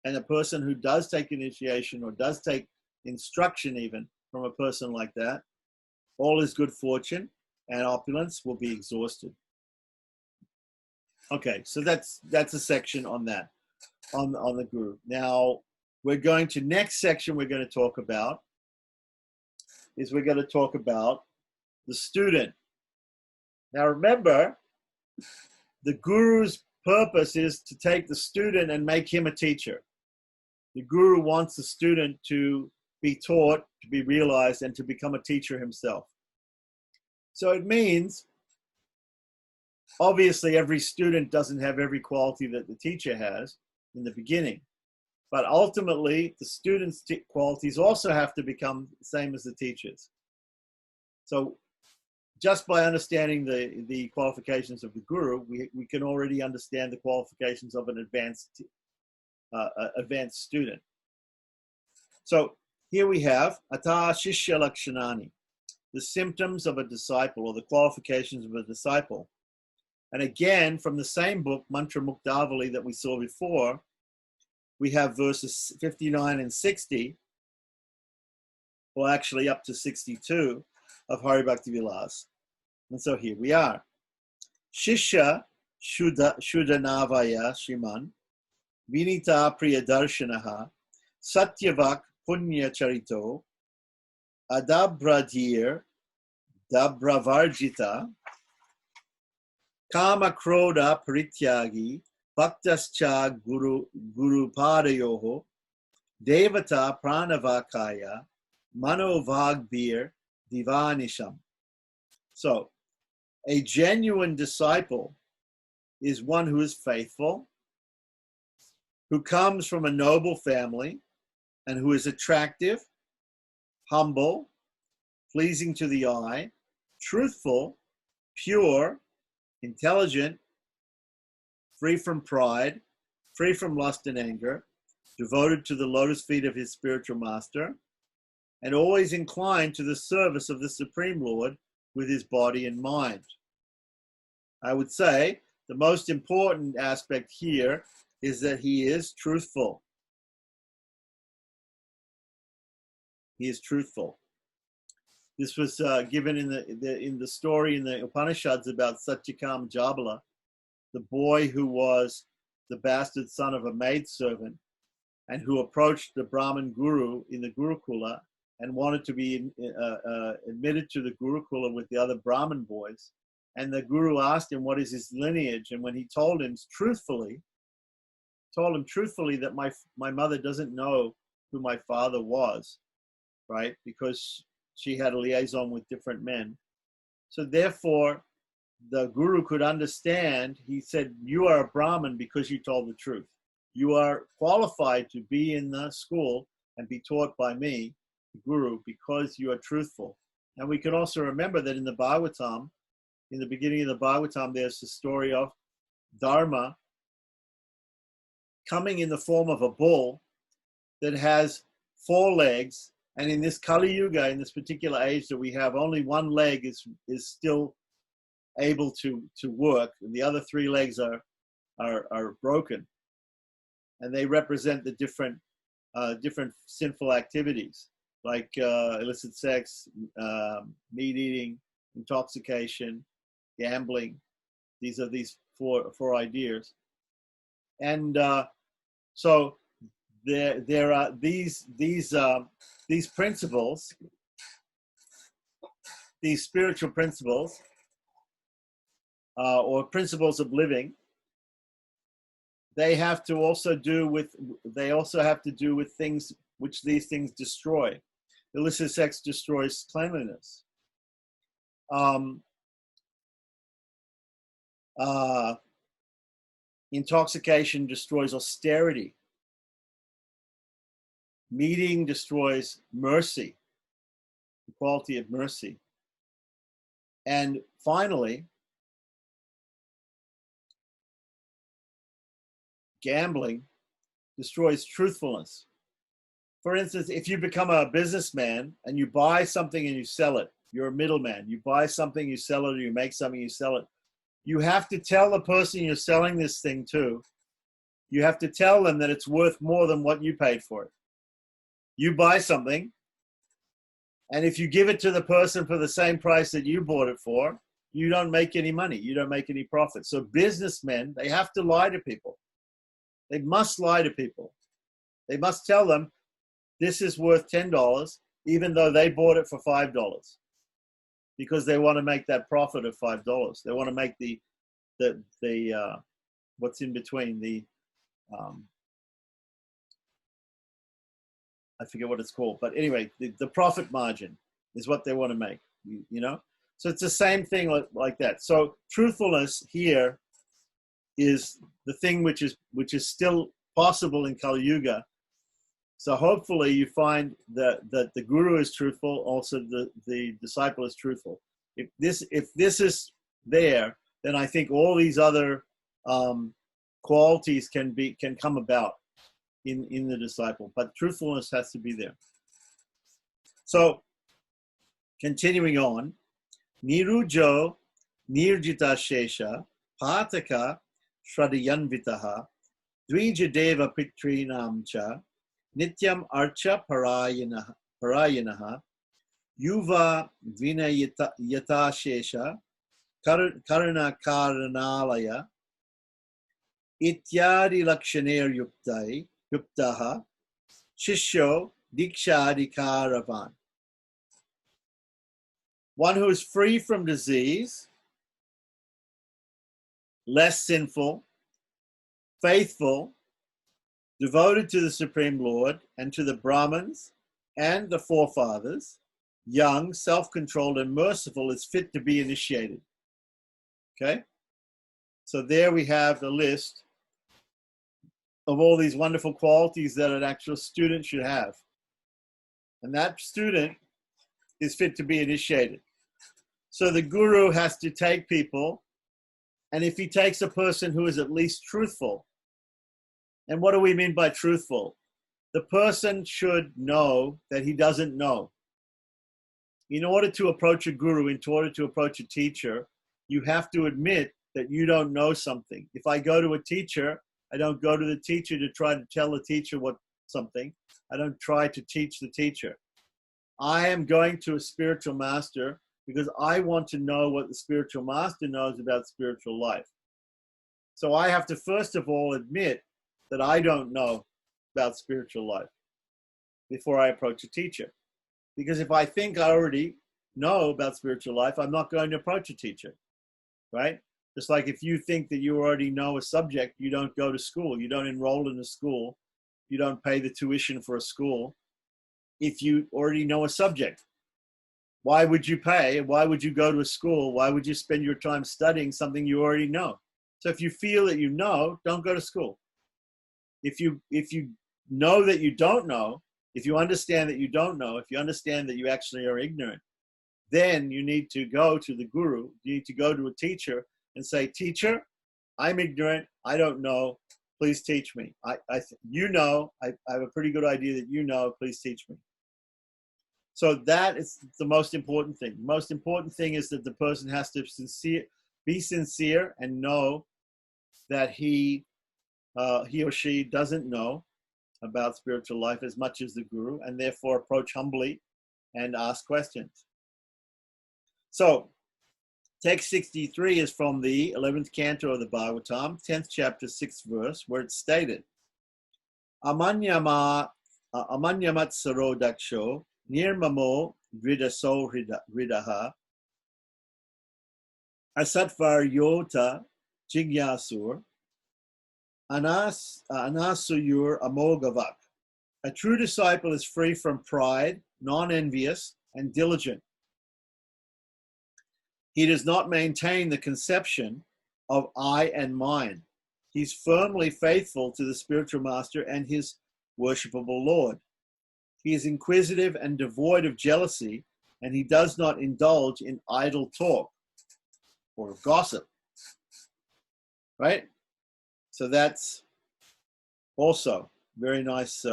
And a person who does take initiation or does take instruction even from a person like that, all his good fortune and opulence will be exhausted. Okay, so that's a section on that, on the guru. Now, we're going to next section we're going to talk about the student. Now remember, the guru's purpose is to take the student and make him a teacher. The guru wants the student to be taught, to be realized, and to become a teacher himself. So it means, obviously, every student doesn't have every quality that the teacher has in the beginning. But ultimately, the students' qualities also have to become the same as the teachers. So just by understanding the qualifications of the guru, we can already understand the qualifications of an advanced student. So here we have Ata Shishya Lakshanani, the symptoms of a disciple, or the qualifications of a disciple. And again, from the same book, Mantra Muktavali, that we saw before, we have verses 59 and 60, or actually up to 62 of Hari Bhakti Vilasa. And so here we are. Shishya Shuddhanavaya Shriman Vinita Priyadarshanaha Satyavak Punya Charito Adabradhir Dabravarjita Kama Krodha Parityagi Bhaktascha Guru Padayoho Devata Pranavakaya Manovagbir Divanisham. So, a genuine disciple is one who is faithful, who comes from a noble family, and who is attractive, humble, pleasing to the eye, truthful, pure, intelligent, free from pride, free from lust and anger, devoted to the lotus feet of his spiritual master, and always inclined to the service of the Supreme Lord with his body and mind. I would say the most important aspect here is that he is truthful. He is truthful. This was given in the story in the Upanishads about Satyakam Jabala, the boy who was the bastard son of a maidservant and who approached the Brahmin guru in the Gurukula and wanted to be admitted to the Gurukula with the other Brahmin boys. And the guru asked him what is his lineage, and when he told him truthfully that my mother doesn't know who my father was, right? Because she had a liaison with different men. So therefore, the guru could understand. He said, you are a Brahmin because you told the truth. You are qualified to be in the school and be taught by me, the Guru, because you are truthful. And we can also remember that in the Bhagavatam, in the beginning of the Bhagavatam, there's the story of Dharma coming in the form of a bull that has 4 legs. And in this Kali Yuga, in this particular age that we have, only one leg is still able to work, and the other 3 legs are broken. And they represent the different sinful activities, like illicit sex, meat eating, intoxication, gambling. These are these four ideas. And so there are these principles, these spiritual principles, or principles of living. They have to also do with things which these things destroy. Illicit sex destroys cleanliness. Intoxication destroys austerity. Meeting destroys mercy, the quality of mercy. And finally, gambling destroys truthfulness. For instance, if you become a businessman and you buy something and you sell it, you're a middleman. You buy something, you sell it, or you make something, you sell it. You have to tell the person you're selling this thing to, you have to tell them that it's worth more than what you paid for it. You buy something, and if you give it to the person for the same price that you bought it for, you don't make any money. You don't make any profit. So businessmen, they have to lie to people. They must lie to people. They must tell them this is worth $10, even though they bought it for $5, because they want to make that profit of $5. They want to make the what's in between, I forget what it's called, but anyway, the profit margin is what they want to make, you know? So it's the same thing like that. So truthfulness here is the thing which is still possible in Kali Yuga. So hopefully you find that the guru is truthful, also the disciple is truthful. If this is there, then I think all these other qualities can come about in the disciple, but truthfulness has to be there. So continuing on, Nirujo Nirjita Shesha Pataka Shradyanvitaha Dvijadeva Pitrinam Cha Nityam Archa Parayanaha Yuva Vinayata Shesha Karuna Karanalaya Ityadi Lakshaner Yuktaha Shishyo Dikshadikaravan. One who is free from disease, less sinful, faithful, devoted to the Supreme Lord and to the Brahmins and the forefathers, young, self-controlled, and merciful, is fit to be initiated. Okay? So there we have the list of all these wonderful qualities that an actual student should have. And that student is fit to be initiated. So the guru has to take people, and if he takes a person who is at least truthful, and what do we mean by truthful? The person should know that he doesn't know. In order to approach a guru, in order to approach a teacher, you have to admit that you don't know something. If I go to a teacher, I don't go to the teacher to try to tell the teacher something. I don't try to teach the teacher. I am going to a spiritual master because I want to know what the spiritual master knows about spiritual life. So I have to first of all admit that I don't know about spiritual life before I approach a teacher. Because if I think I already know about spiritual life, I'm not going to approach a teacher, right? Just like if you think that you already know a subject, you don't go to school, you don't enroll in a school, you don't pay the tuition for a school if you already know a subject. Why would you pay? Why would you go to a school? Why would you spend your time studying something you already know? So if you feel that you know, don't go to school. If you know that you don't know, If you understand that you don't know, if you understand that you actually are ignorant, then you need to go to the guru, you need to go to a teacher and say, teacher, I'm ignorant, I don't know, please teach me. I have a pretty good idea that you know, please teach me. So that is the most important thing. The most important thing is that the person has to be sincere and know that he or she doesn't know about spiritual life as much as the guru, and therefore approach humbly and ask questions. So text 63 is from the 11th canto of the Bhagavatam, 10th chapter, 6th verse, where it's stated, Amanyamat saro daksho nirmamo vridaso hridaha asatvar yota jigyasur anasuyur amogavak. A true disciple is free from pride, non-envious, and diligent. He does not maintain the conception of I and mine. He's firmly faithful to the spiritual master and his worshipable Lord. He is inquisitive and devoid of jealousy, and he does not indulge in idle talk or gossip. Right? So that's also very nice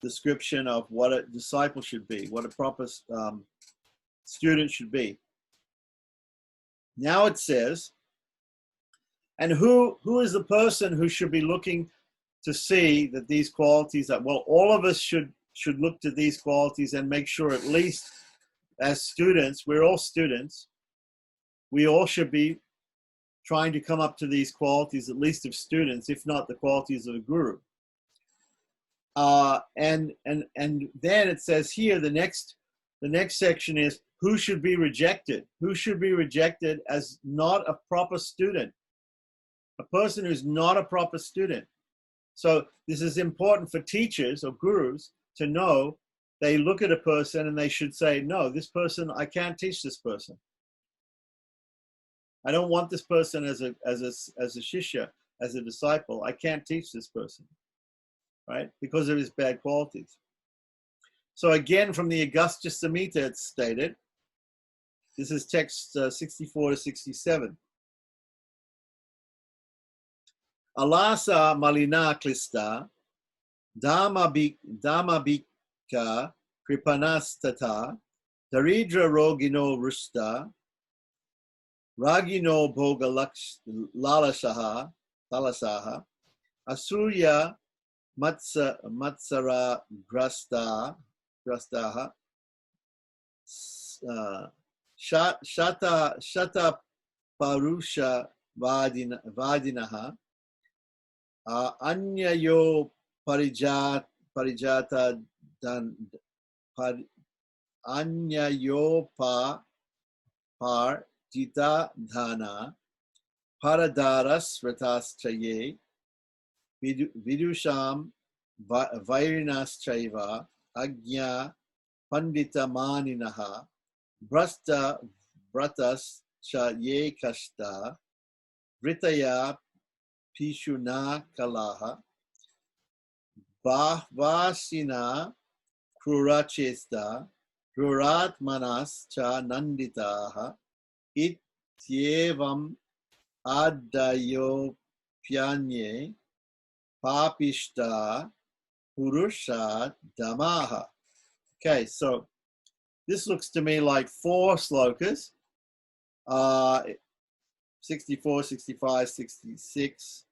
description of what a disciple should be, what a proper student should be. Now it says, and who is the person who should be looking to see that these qualities are, well, all of us should look to these qualities and make sure, at least as students, we're all students, we all should be trying to come up to these qualities, at least of students, if not the qualities of a guru. And then it says here, the next section is, who should be rejected? Who should be rejected as not a proper student? A person who's not a proper student. So this is important for teachers or gurus to know. They look at a person and they should say, no, this person, I can't teach this person. I don't want this person as a shishya, as a disciple. I can't teach this person, right? Because of his bad qualities. So again, from the Agastya Samhita, it's stated, this is text 64 to 67. Alasa malina klista, dhamabhika kripanastata, daridra rogino rusta, ragino bhoga lalasaha, asuya matsara grastaha, shata parusha vadinaha, anyayo parijata anyayo par jita dhana paradaras rataschaye vidusham vairinaschaiva agnya panditamaniнаha brasta vratas cha ye kashta vritaya pishuna kalaha bahvasina krurachesta krurat manas cha nanditaha ityevam adayo pyanye papishta purusha damaha. Okay, so this looks to me like 4 slokas, 64, 65, 66,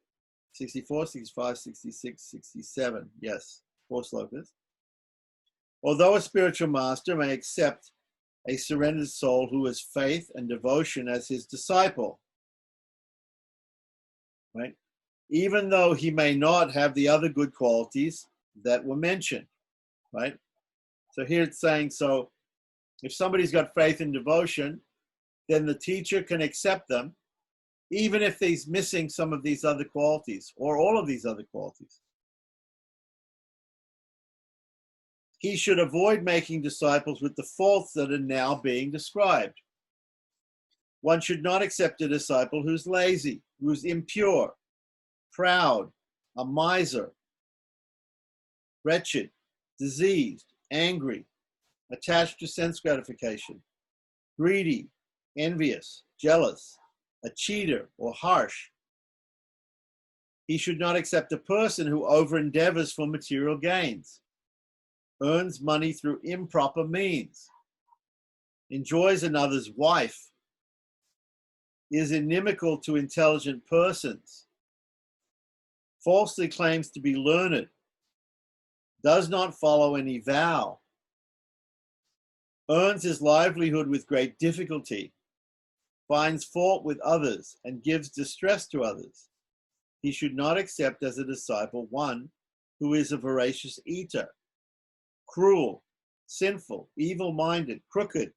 64, 65, 66, 67. Yes, 4 slokas. Although a spiritual master may accept a surrendered soul who has faith and devotion as his disciple, right? Even though he may not have the other good qualities that were mentioned, right? So here it's saying, so if somebody's got faith and devotion, then the teacher can accept them, even if he's missing some of these other qualities or all of these other qualities. He should avoid making disciples with the faults that are now being described. One should not accept a disciple who's lazy, who's impure, proud, a miser, wretched, diseased, angry, attached to sense gratification, greedy, envious, jealous, a cheater, or harsh. He should not accept a person who over-endeavors for material gains, earns money through improper means, enjoys another's wife, is inimical to intelligent persons, falsely claims to be learned, does not follow any vow, earns his livelihood with great difficulty, finds fault with others, and gives distress to others. He should not accept as a disciple one who is a voracious eater, cruel, sinful, evil-minded, crooked,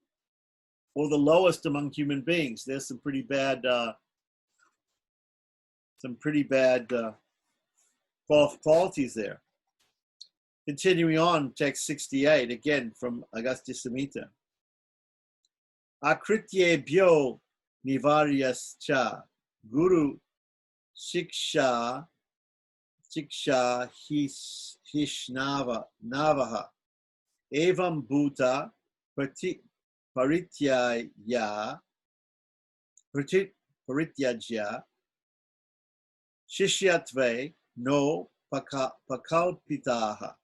or the lowest among human beings. There's some pretty bad qualities there. Continuing on, text 68, again from Agastya Samhita. Akritye bhyo nivaryascha guru shiksha hishnava navaha evam bhuta parityajya shishyatve no pakalpitaha.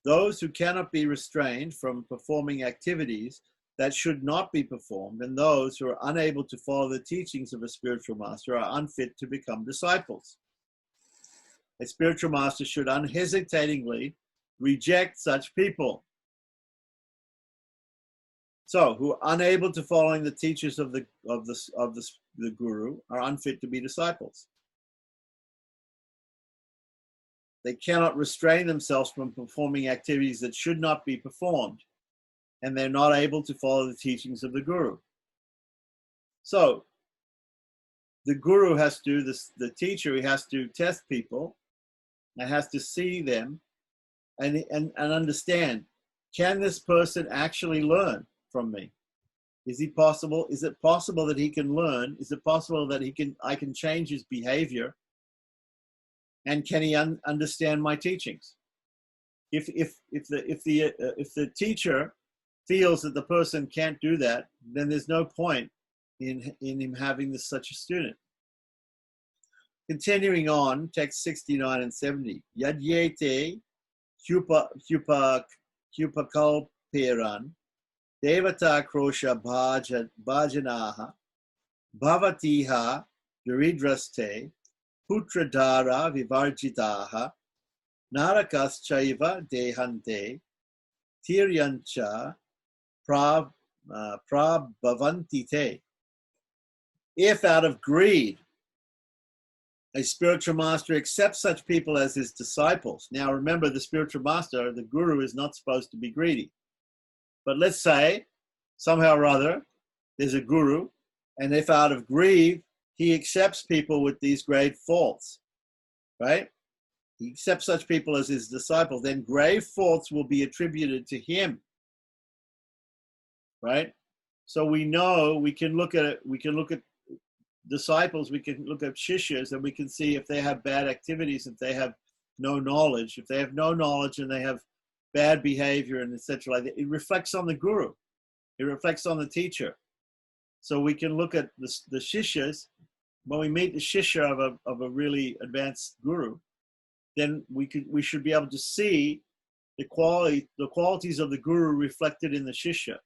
Those who cannot be restrained from performing activities that should not be performed, and those who are unable to follow the teachings of a spiritual master are unfit to become disciples. A spiritual master should unhesitatingly reject such people. So, who are unable to follow the teachers of the guru are unfit to be disciples. They cannot restrain themselves from performing activities that should not be performed, and they're not able to follow the teachings of the guru. So, the guru has to do this, the teacher, he has to test people and has to see them and understand, can this person actually learn from me? Is it possible that he can learn? Is it possible that I can change his behavior? And can he understand my teachings? If the teacher feels that the person can't do that, then there's no point in him having such a student. Continuing on, text 69 and 70. Yadyete hupakalperan devata krosha bhajanaha bhavatiha duridraste putradara vivarjitaha narakaschaiva dehante tiryancha prabhavantite. If out of greed a spiritual master accepts such people as his disciples. Now remember, the spiritual master, the guru, is not supposed to be greedy. But let's say, somehow or other, there's a guru, and if out of greed, he accepts people with these grave faults, right? He accepts such people as his disciples, then grave faults will be attributed to him, right? So we know, we can look at disciples, we can look at shishyas, and we can see if they have bad activities, if they have no knowledge. If they have no knowledge and they have bad behavior and etc. like that, it reflects on the guru. It reflects on the teacher. So we can look at the shishyas. When we meet the shishya of a really advanced guru, then we should be able to see the qualities of the guru reflected in the shishya.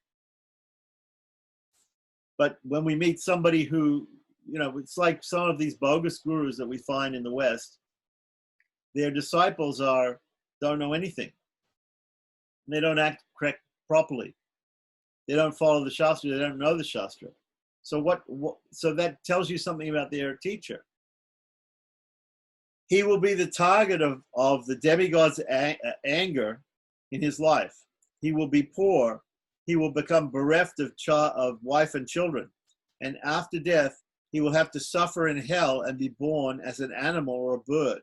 But when we meet somebody who, it's like some of these bogus gurus that we find in the West, their disciples don't know anything. They don't act correct properly. They don't follow the Shastra. They don't know the Shastra. So so that tells you something about their teacher. He will be the target of the demigod's anger in his life. He will be poor. He will become bereft of wife and children. And after death, he will have to suffer in hell and be born as an animal or a bird.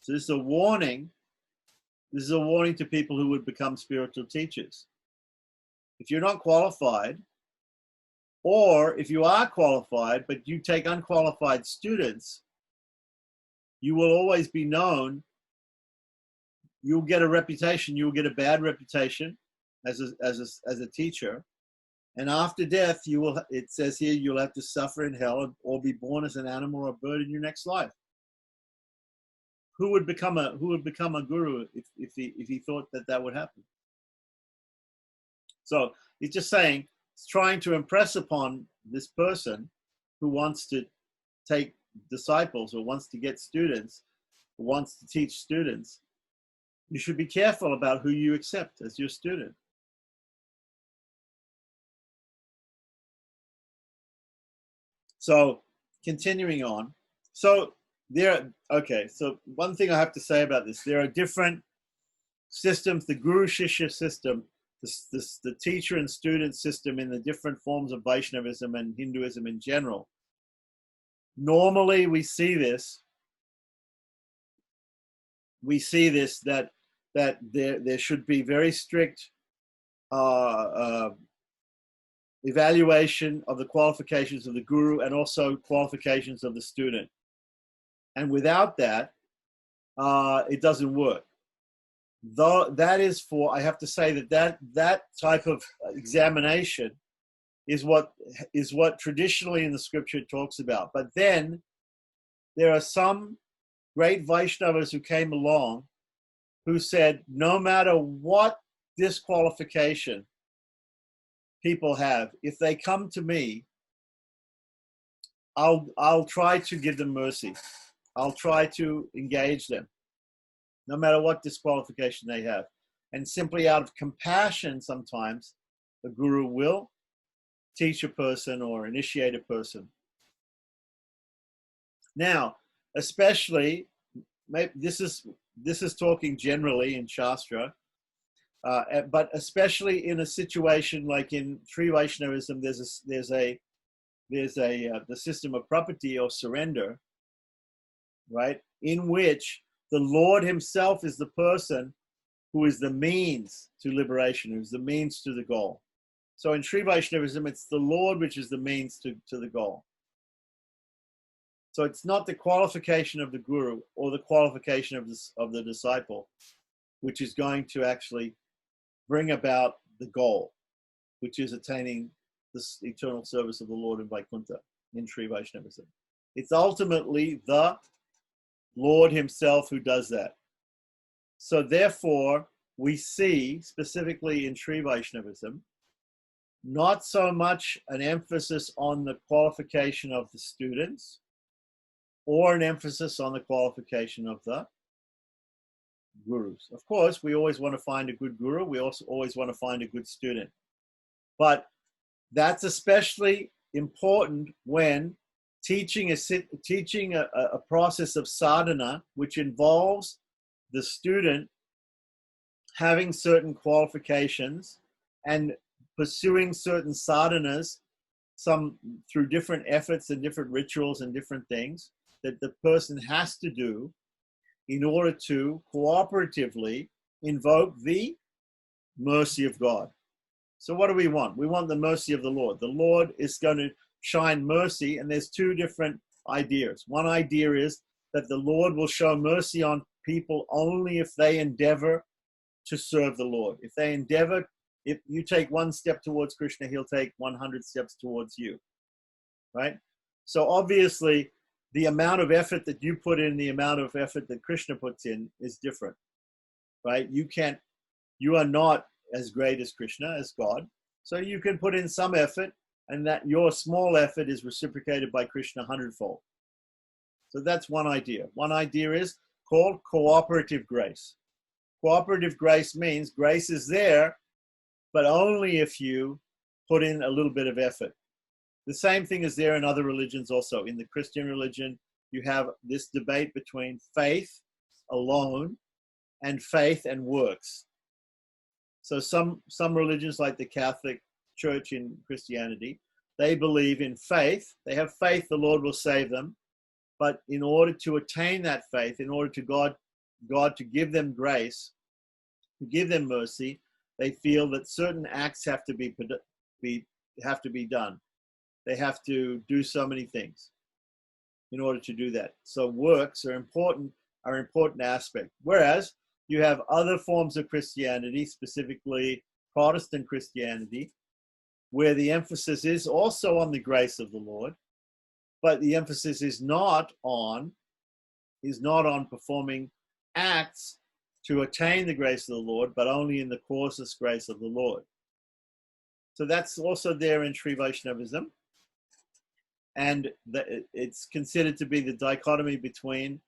So this is a warning. This is a warning to people who would become spiritual teachers. If you're not qualified, or if you are qualified, but you take unqualified students, you will always be known you'll get a reputation. You'll get a bad reputation as a teacher. And after death, you will. It says here you'll have to suffer in hell or be born as an animal or a bird in your next life. Who would become a guru if he thought that would happen? So he's just saying, he's trying to impress upon this person who wants to take disciples or wants to get students, or wants to teach students, you should be careful about who you accept as your student. So continuing on. So so one thing I have to say about this, there are different systems, the Guru Shishya system, the teacher and student system in the different forms of Vaishnavism and Hinduism in general. Normally we see this that there should be very strict evaluation of the qualifications of the guru and also qualifications of the student. And without that, it doesn't work. Though that is for, I have to say that type of examination is what traditionally in the scripture talks about. But then there are some great Vaishnavas who came along who said, no matter what disqualification people have, if they come to me, I'll try to give them mercy. I'll try to engage them, no matter what disqualification they have. And simply out of compassion, sometimes the guru will teach a person or initiate a person. Now, especially, this is talking generally in Shastra, but especially in a situation like in Sri Vaishnavism, there's the system of prapatti or surrender, right? In which the Lord himself is the person who is the means to liberation, who's the means to the goal. So in Sri Vaishnavism, it's the Lord which is the means to the goal. So it's not the qualification of the guru or the qualification of the disciple, which is going to actually bring about the goal, which is attaining this eternal service of the Lord in Vaikuntha in Sri Vaishnavism. It's ultimately the Lord himself who does that. So therefore, we see specifically in Sri Vaishnavism, not so much an emphasis on the qualification of the students or an emphasis on the qualification of the gurus. Of course, we always want to find a good guru. We also always want to find a good student. But that's especially important when teaching a process of sadhana, which involves the student having certain qualifications and pursuing certain sadhanas, some through different efforts and different rituals and different things that the person has to do in order to cooperatively invoke the mercy of God. So what do we want? We want the mercy of the Lord. The Lord is going to shine mercy, and there's two different ideas. One idea is that the Lord will show mercy on people only if they endeavor to serve the Lord. If you take one step towards Krishna, he'll take 100 steps towards you, right? So obviously, the amount of effort that you put in, the amount of effort that Krishna puts in is different, right? You are not as great as Krishna, as God. So you can put in some effort, and that your small effort is reciprocated by Krishna 100-fold. So that's one idea. One idea is called cooperative grace. Cooperative grace means grace is there, but only if you put in a little bit of effort. The same thing is there in other religions also. In the Christian religion, you have this debate between faith alone and faith and works. So some religions, like the Catholic Church in Christianity, they believe in faith. They have faith the Lord will save them. But in order to attain that faith, in order to God to give them grace, to give them mercy, they feel that certain acts have to be done. They have to do so many things in order to do that. So works are important aspect. Whereas You have other forms of Christianity, specifically Protestant Christianity, where the emphasis is also on the grace of the Lord, but the emphasis is not on performing acts to attain the grace of the Lord, but only in the causeless grace of the Lord. So that's also there in Sri Vaishnavism. And it's considered to be the dichotomy between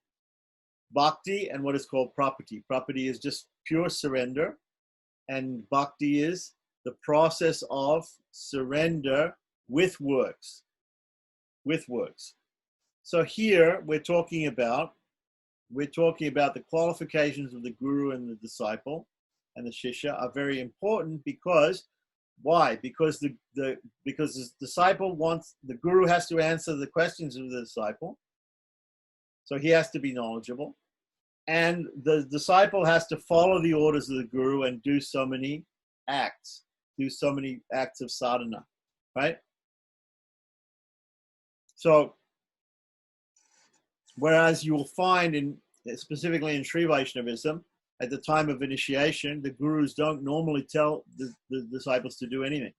bhakti and what is called prapatti. Prapatti is just pure surrender, and bhakti is the process of surrender with works. With works. So here we're talking about the qualifications of the guru and the disciple and the shishya are very important. Because why? Because the disciple wants, the guru has to answer the questions of the disciple, so he has to be knowledgeable, and the disciple has to follow the orders of the guru and do so many acts of sadhana, right? So whereas you will find specifically in Sri Vaishnavism, at the time of initiation, the gurus don't normally tell the disciples to do anything.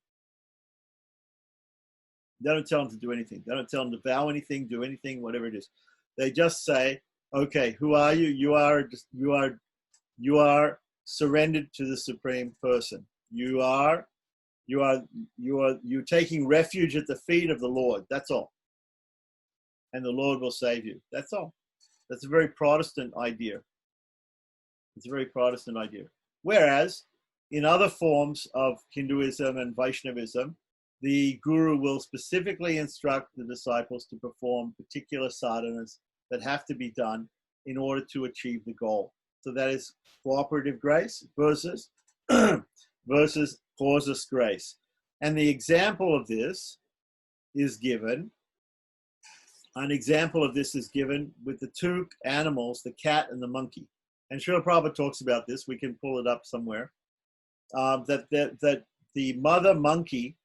They don't tell them to do anything. They don't tell them to vow anything, do anything, whatever it is. They just say, okay, who are you? You are surrendered to the Supreme Person. You're taking refuge at the feet of the Lord. That's all. And the Lord will save you. That's all. That's a very Protestant idea. It's a very Protestant idea. Whereas in other forms of Hinduism and Vaishnavism, the guru will specifically instruct the disciples to perform particular sadhanas that have to be done in order to achieve the goal. So that is cooperative grace versus causeless grace. And the example of this is given. An example of this is given with the two animals, the cat and the monkey. And Srila Prabhupada talks about this. We can pull it up somewhere. That the mother monkey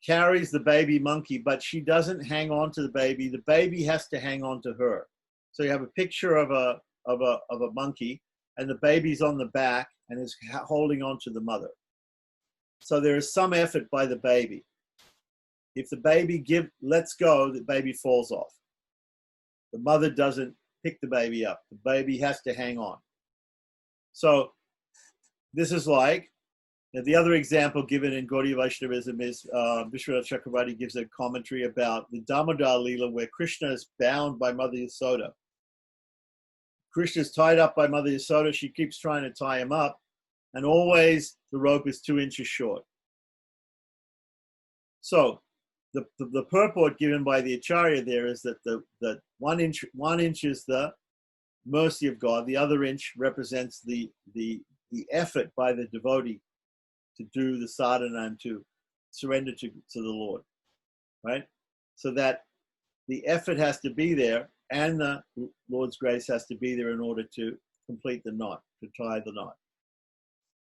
carries the baby monkey, but she doesn't hang on to the baby. The baby has to hang on to her. So you have a picture of a monkey, and the baby's on the back and is holding on to the mother. So there is some effort by the baby. If the baby lets go, the baby falls off. The mother doesn't pick the baby up. The baby has to hang on. So this is like, the other example given in Gaudiya Vaishnavism is Vishwanath Chakravarti gives a commentary about the Damodar Leela, where Krishna is bound by Mother Yasoda. Krishna is tied up by Mother Yasoda. She keeps trying to tie him up, and always the rope is 2 inches short. So the purport given by the Acharya there is that that 1 inch is the mercy of God. The other inch represents the effort by the devotee to do the sadhana and to surrender to the Lord, right? So that the effort has to be there, and the Lord's grace has to be there in order to complete the knot, to tie the knot.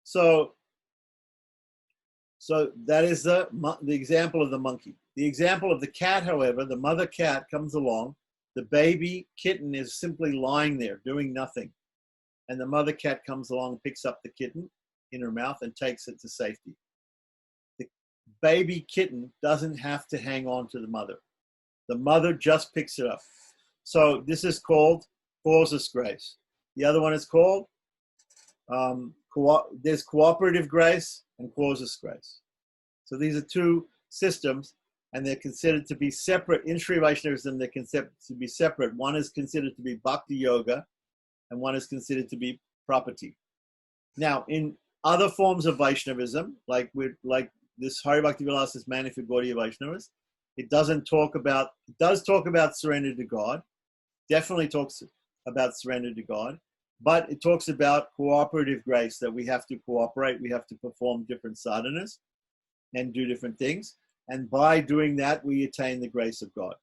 So that is the example of the monkey. The example of the cat, however, the mother cat comes along, the baby kitten is simply lying there doing nothing. And the mother cat comes along, picks up the kitten in her mouth and takes it to safety. The baby kitten doesn't have to hang on to the mother. The mother just picks it up. So this is called causeless grace. The other one is called, there's cooperative grace and causeless grace. So these are two systems, and they're considered to be separate. In Sri Vaishnavism, they're considered to be separate. One is considered to be Bhakti Yoga, and one is considered to be Prapatti. Now, in other forms of Vaishnavism, like this Hari Bhakti Vilasa's Mani for Gaudiya Vaishnavas, it does talk about surrender to God, definitely talks about surrender to God, but it talks about cooperative grace, that we have to cooperate, we have to perform different sadhanas and do different things. And by doing that, we attain the grace of God.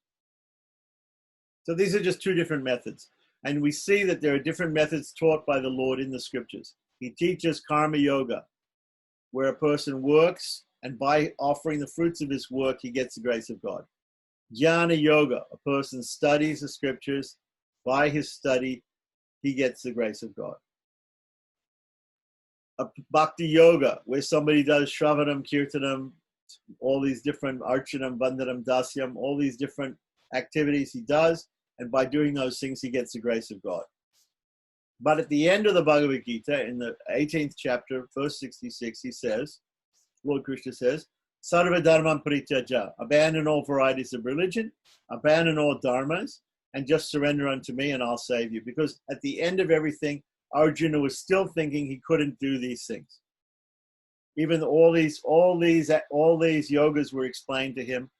So these are just two different methods. And we see that there are different methods taught by the Lord in the scriptures. He teaches karma yoga, where a person works, and by offering the fruits of his work, he gets the grace of God. Jnana yoga, a person studies the scriptures. By his study, he gets the grace of God. a bhakti yoga where somebody does shravanam, kirtanam, all these different archanam, bandhanam, dasyam, all these different activities he does. And by doing those things, he gets the grace of God. But at the end of the Bhagavad Gita, in the 18th chapter, verse 66, he says, Lord Krishna says, Sarva dharmam parityaja, abandon all varieties of religion, abandon all dharmas, and just surrender unto me and I'll save you. Because at the end of everything, Arjuna was still thinking he couldn't do these things. Even all these yogas were explained to him,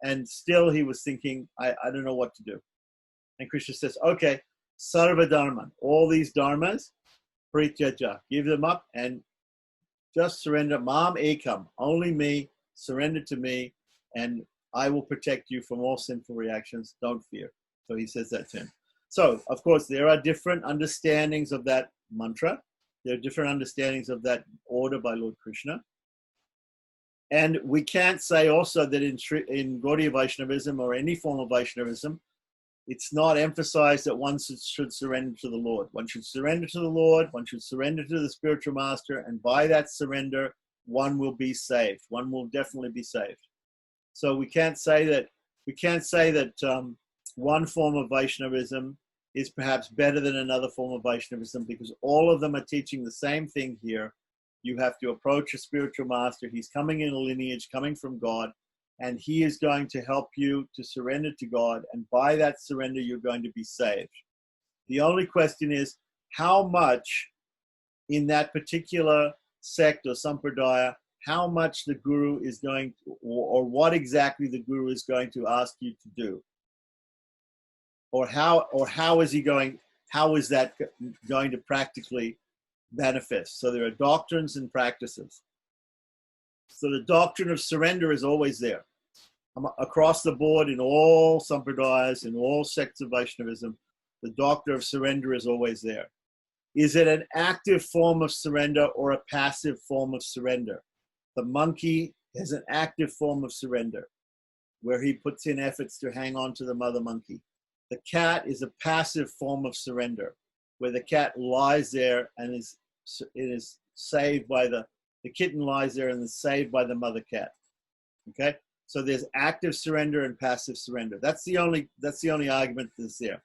and still he was thinking, I don't know what to do. And Krishna says, okay, sarva dharma, all these dharmas, prityaja, give them up and just surrender. Mam ekam, only me, surrender to me, and I will protect you from all sinful reactions. Don't fear. So he says that to him. So, of course, there are different understandings of that mantra. There are different understandings of that order by Lord Krishna. And we can't say also that in Gaudiya Vaishnavism or any form of Vaishnavism, it's not emphasized that one should surrender to the Lord. One should surrender to the Lord, one should surrender to the spiritual master, and by that surrender, one will be saved. One will definitely be saved. So we can't say that one form of Vaishnavism is perhaps better than another form of Vaishnavism, because all of them are teaching the same thing here. You have to approach a spiritual master. He's coming in a lineage, coming from God, and he is going to help you to surrender to God. And by that surrender, you're going to be saved. The only question is how much in that particular sect or sampradaya, how much the guru is going to, or what exactly the guru is going to ask you to do. Or how is that going to practically manifest? So there are doctrines and practices. So the doctrine of surrender is always there. Across the board in all sampradayas, in all sects of Vaishnavism, the doctrine of surrender is always there. Is it an active form of surrender or a passive form of surrender? The monkey is an active form of surrender, where he puts in efforts to hang on to the mother monkey. The cat is a passive form of surrender, where the cat lies there and it is saved by the kitten lies there and is saved by the mother cat. Okay, so there's active surrender and passive surrender. That's the only argument that's there.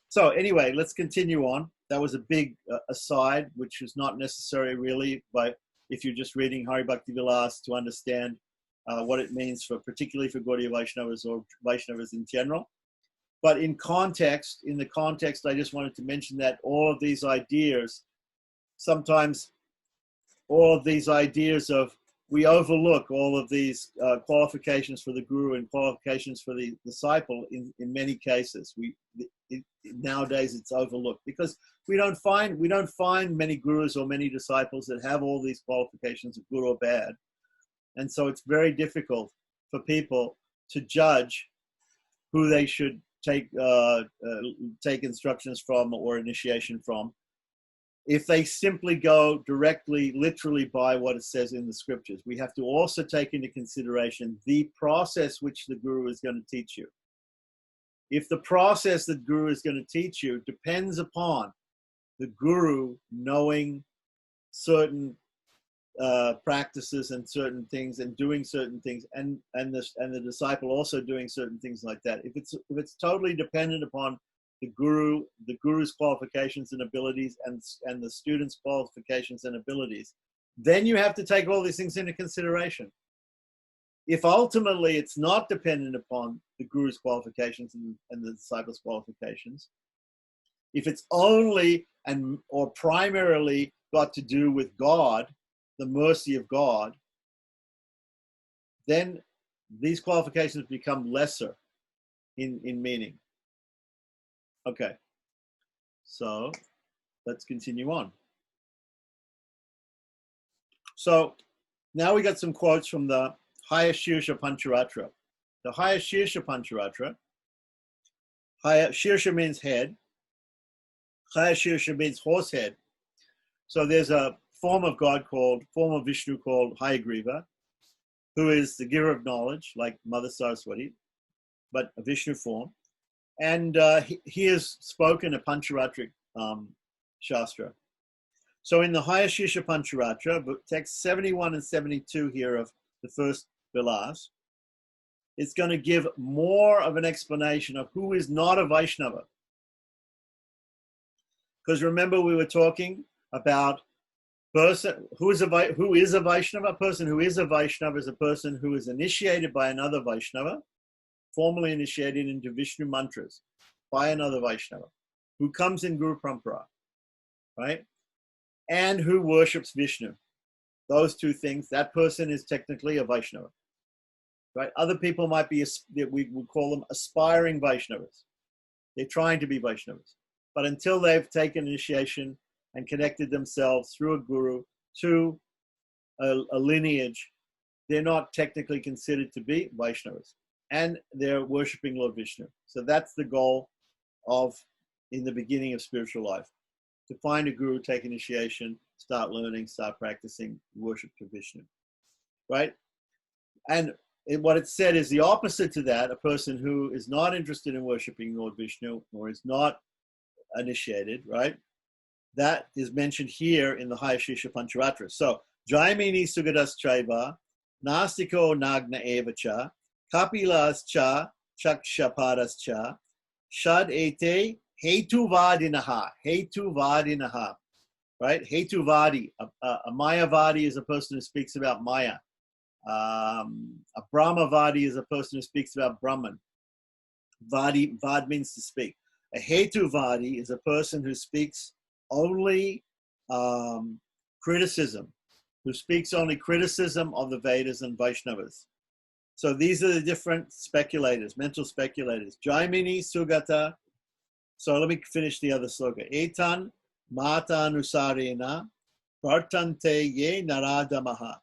So anyway, let's continue on. That was a big aside, which is not necessary really, but if you're just reading Hari Bhakti Vilasa to understand what it means particularly for Gaudiya Vaishnavas or Vaishnavas in general. But in the context, I just wanted to mention that all of these ideas, sometimes all of these ideas of, we overlook all of these qualifications for the guru and qualifications for the disciple in many cases. Nowadays it's overlooked because we don't find many gurus or many disciples that have all these qualifications of good or bad. And so it's very difficult for people to judge who they should take instructions from or initiation from, if they simply go directly, literally by what it says in the scriptures. We have to also take into consideration the process which the guru is going to teach you. If the process that guru is going to teach you depends upon the guru knowing certain practices and certain things and doing certain things, and the disciple also doing certain things like that. If it's totally dependent upon the guru's qualifications and abilities and the student's qualifications and abilities, then you have to take all these things into consideration. If ultimately it's not dependent upon the guru's qualifications and the disciple's qualifications, if it's only or primarily got to do with God, the mercy of God, then these qualifications become lesser in meaning. Okay, so let's continue on. So now we got some quotes from the Hayashirsha Pancharatra. The Hayashirsha Pancharatra, Shirsha means head, Hayashirsha means horse head. So there's a form of Vishnu called Hayagriva, who is the giver of knowledge, like Mother Saraswati, but a Vishnu form. And he has spoken a Pancharatric Shastra. So in the Hayashisha Pancharatra, text 71 and 72 here of the first Vilas, it's going to give more of an explanation of who is not a Vaishnava. Because remember, we were talking about person who is a Vaishnava. A person who is a Vaishnava is a person who is initiated by another Vaishnava, formally initiated into Vishnu mantras by another Vaishnava, who comes in Guru Parampara, right? And who worships Vishnu. Those two things, that person is technically a Vaishnava, right? Other people might be, we would call them aspiring Vaishnavas. They're trying to be Vaishnavas. But until they've taken initiation and connected themselves through a guru to a lineage, they're not technically considered to be Vaishnavas. And they're worshipping Lord Vishnu. So that's the goal of, in the beginning of spiritual life, to find a guru, take initiation, start learning, start practicing worship to Vishnu, right? And what it said is the opposite to that, a person who is not interested in worshipping Lord Vishnu or is not initiated, right? That is mentioned here in the Hayashisha Pancharatra. So, Jaimini Sugadas Chaiva, Nastiko Nagna Evacha, Kapilas Cha, Chakshapadas Cha, Shad Ete, Hetuvadinaha, right? Hetuvadi, a Mayavadi is a person who speaks about Maya. A Brahmavadi is a person who speaks about Brahman. Vad means to speak. A Hetuvadi is a person who speaks only criticism, who speaks only criticism of the Vedas and Vaishnavas. So these are the different speculators, mental speculators. Jaimini Sugata. So let me finish the other sloka. Etan mata anusarena vartante ye naradamaha.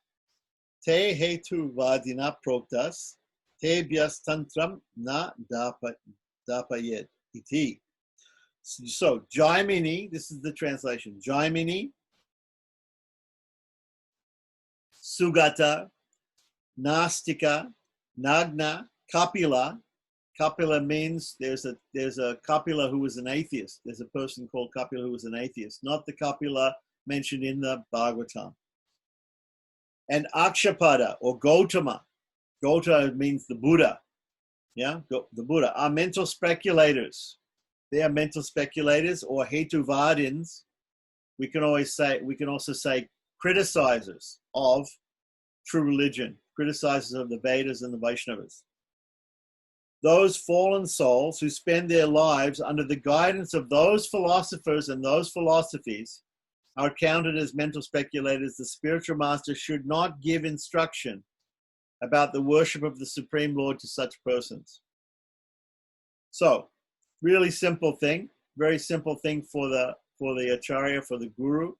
Te hetu vadina proktas te byas tantram na dapayet iti. So Jaimini, this is the translation. Jaimini, Sugata, Nastika, Nagna, Kapila. Kapila means there's a Kapila who was an atheist. There's a person called Kapila who was an atheist, not the Kapila mentioned in the Bhagavatam. And Akshapada or Gautama. Gautama means the Buddha. Yeah, the Buddha are mental speculators. They are mental speculators or Hetuvadins. We can also say criticizers of true religion, criticizers of the Vedas and the Vaishnavas. Those fallen souls who spend their lives under the guidance of those philosophers and those philosophies are counted as mental speculators. The spiritual master should not give instruction about the worship of the Supreme Lord to such persons. So, really simple thing, very simple thing for the acharya, for the guru.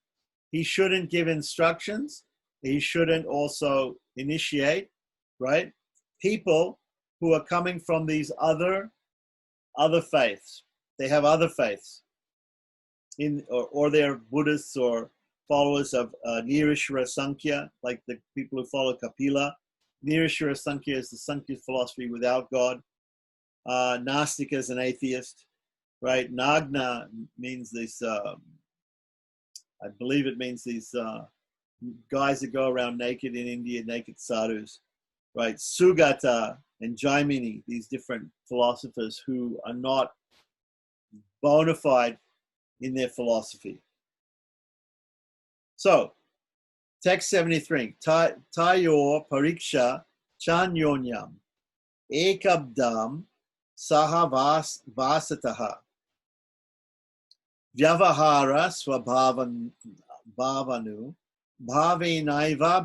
He shouldn't give instructions. He shouldn't also initiate, right? People who are coming from these other faiths. They have other faiths, or they're Buddhists or followers of Nirishvara Sankhya, like the people who follow Kapila. Nirishvara Sankhya is the Sankhya philosophy without God. Nastika is an atheist, right? Nagna means this, I believe it means these guys that go around naked in India, naked sadhus, right? Sugata and Jaimini, these different philosophers who are not bona fide in their philosophy. So, text 73, Tayor Pariksha Chanyonyam Ekabdam Saha Vasataha Vyavahara Swabhavanu Bhavenaiva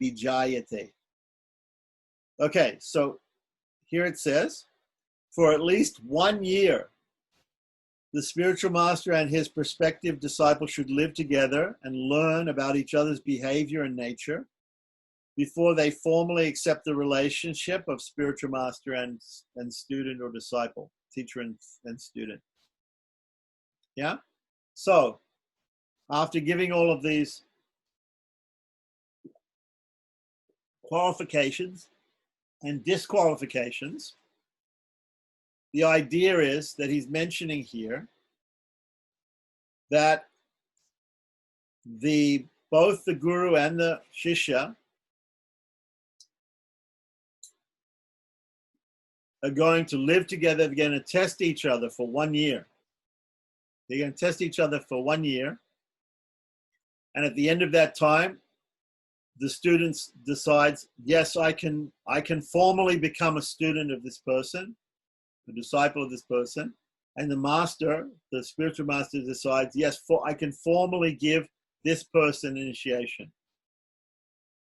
Bijayate. Okay, so here it says, for at least 1 year, the spiritual master and his prospective disciple should live together and learn about each other's behavior and nature before they formally accept the relationship of spiritual master and student or disciple, teacher and student. Yeah? So, after giving all of these qualifications and disqualifications, the idea is that he's mentioning here that both the guru and the shishya are going to live together. They're going to test each other for 1 year. They're going to test each other for 1 year. And at the end of that time, the student decides, yes, I can formally become a student of this person, a disciple of this person. And the master, the spiritual master, decides, yes, I can formally give this person initiation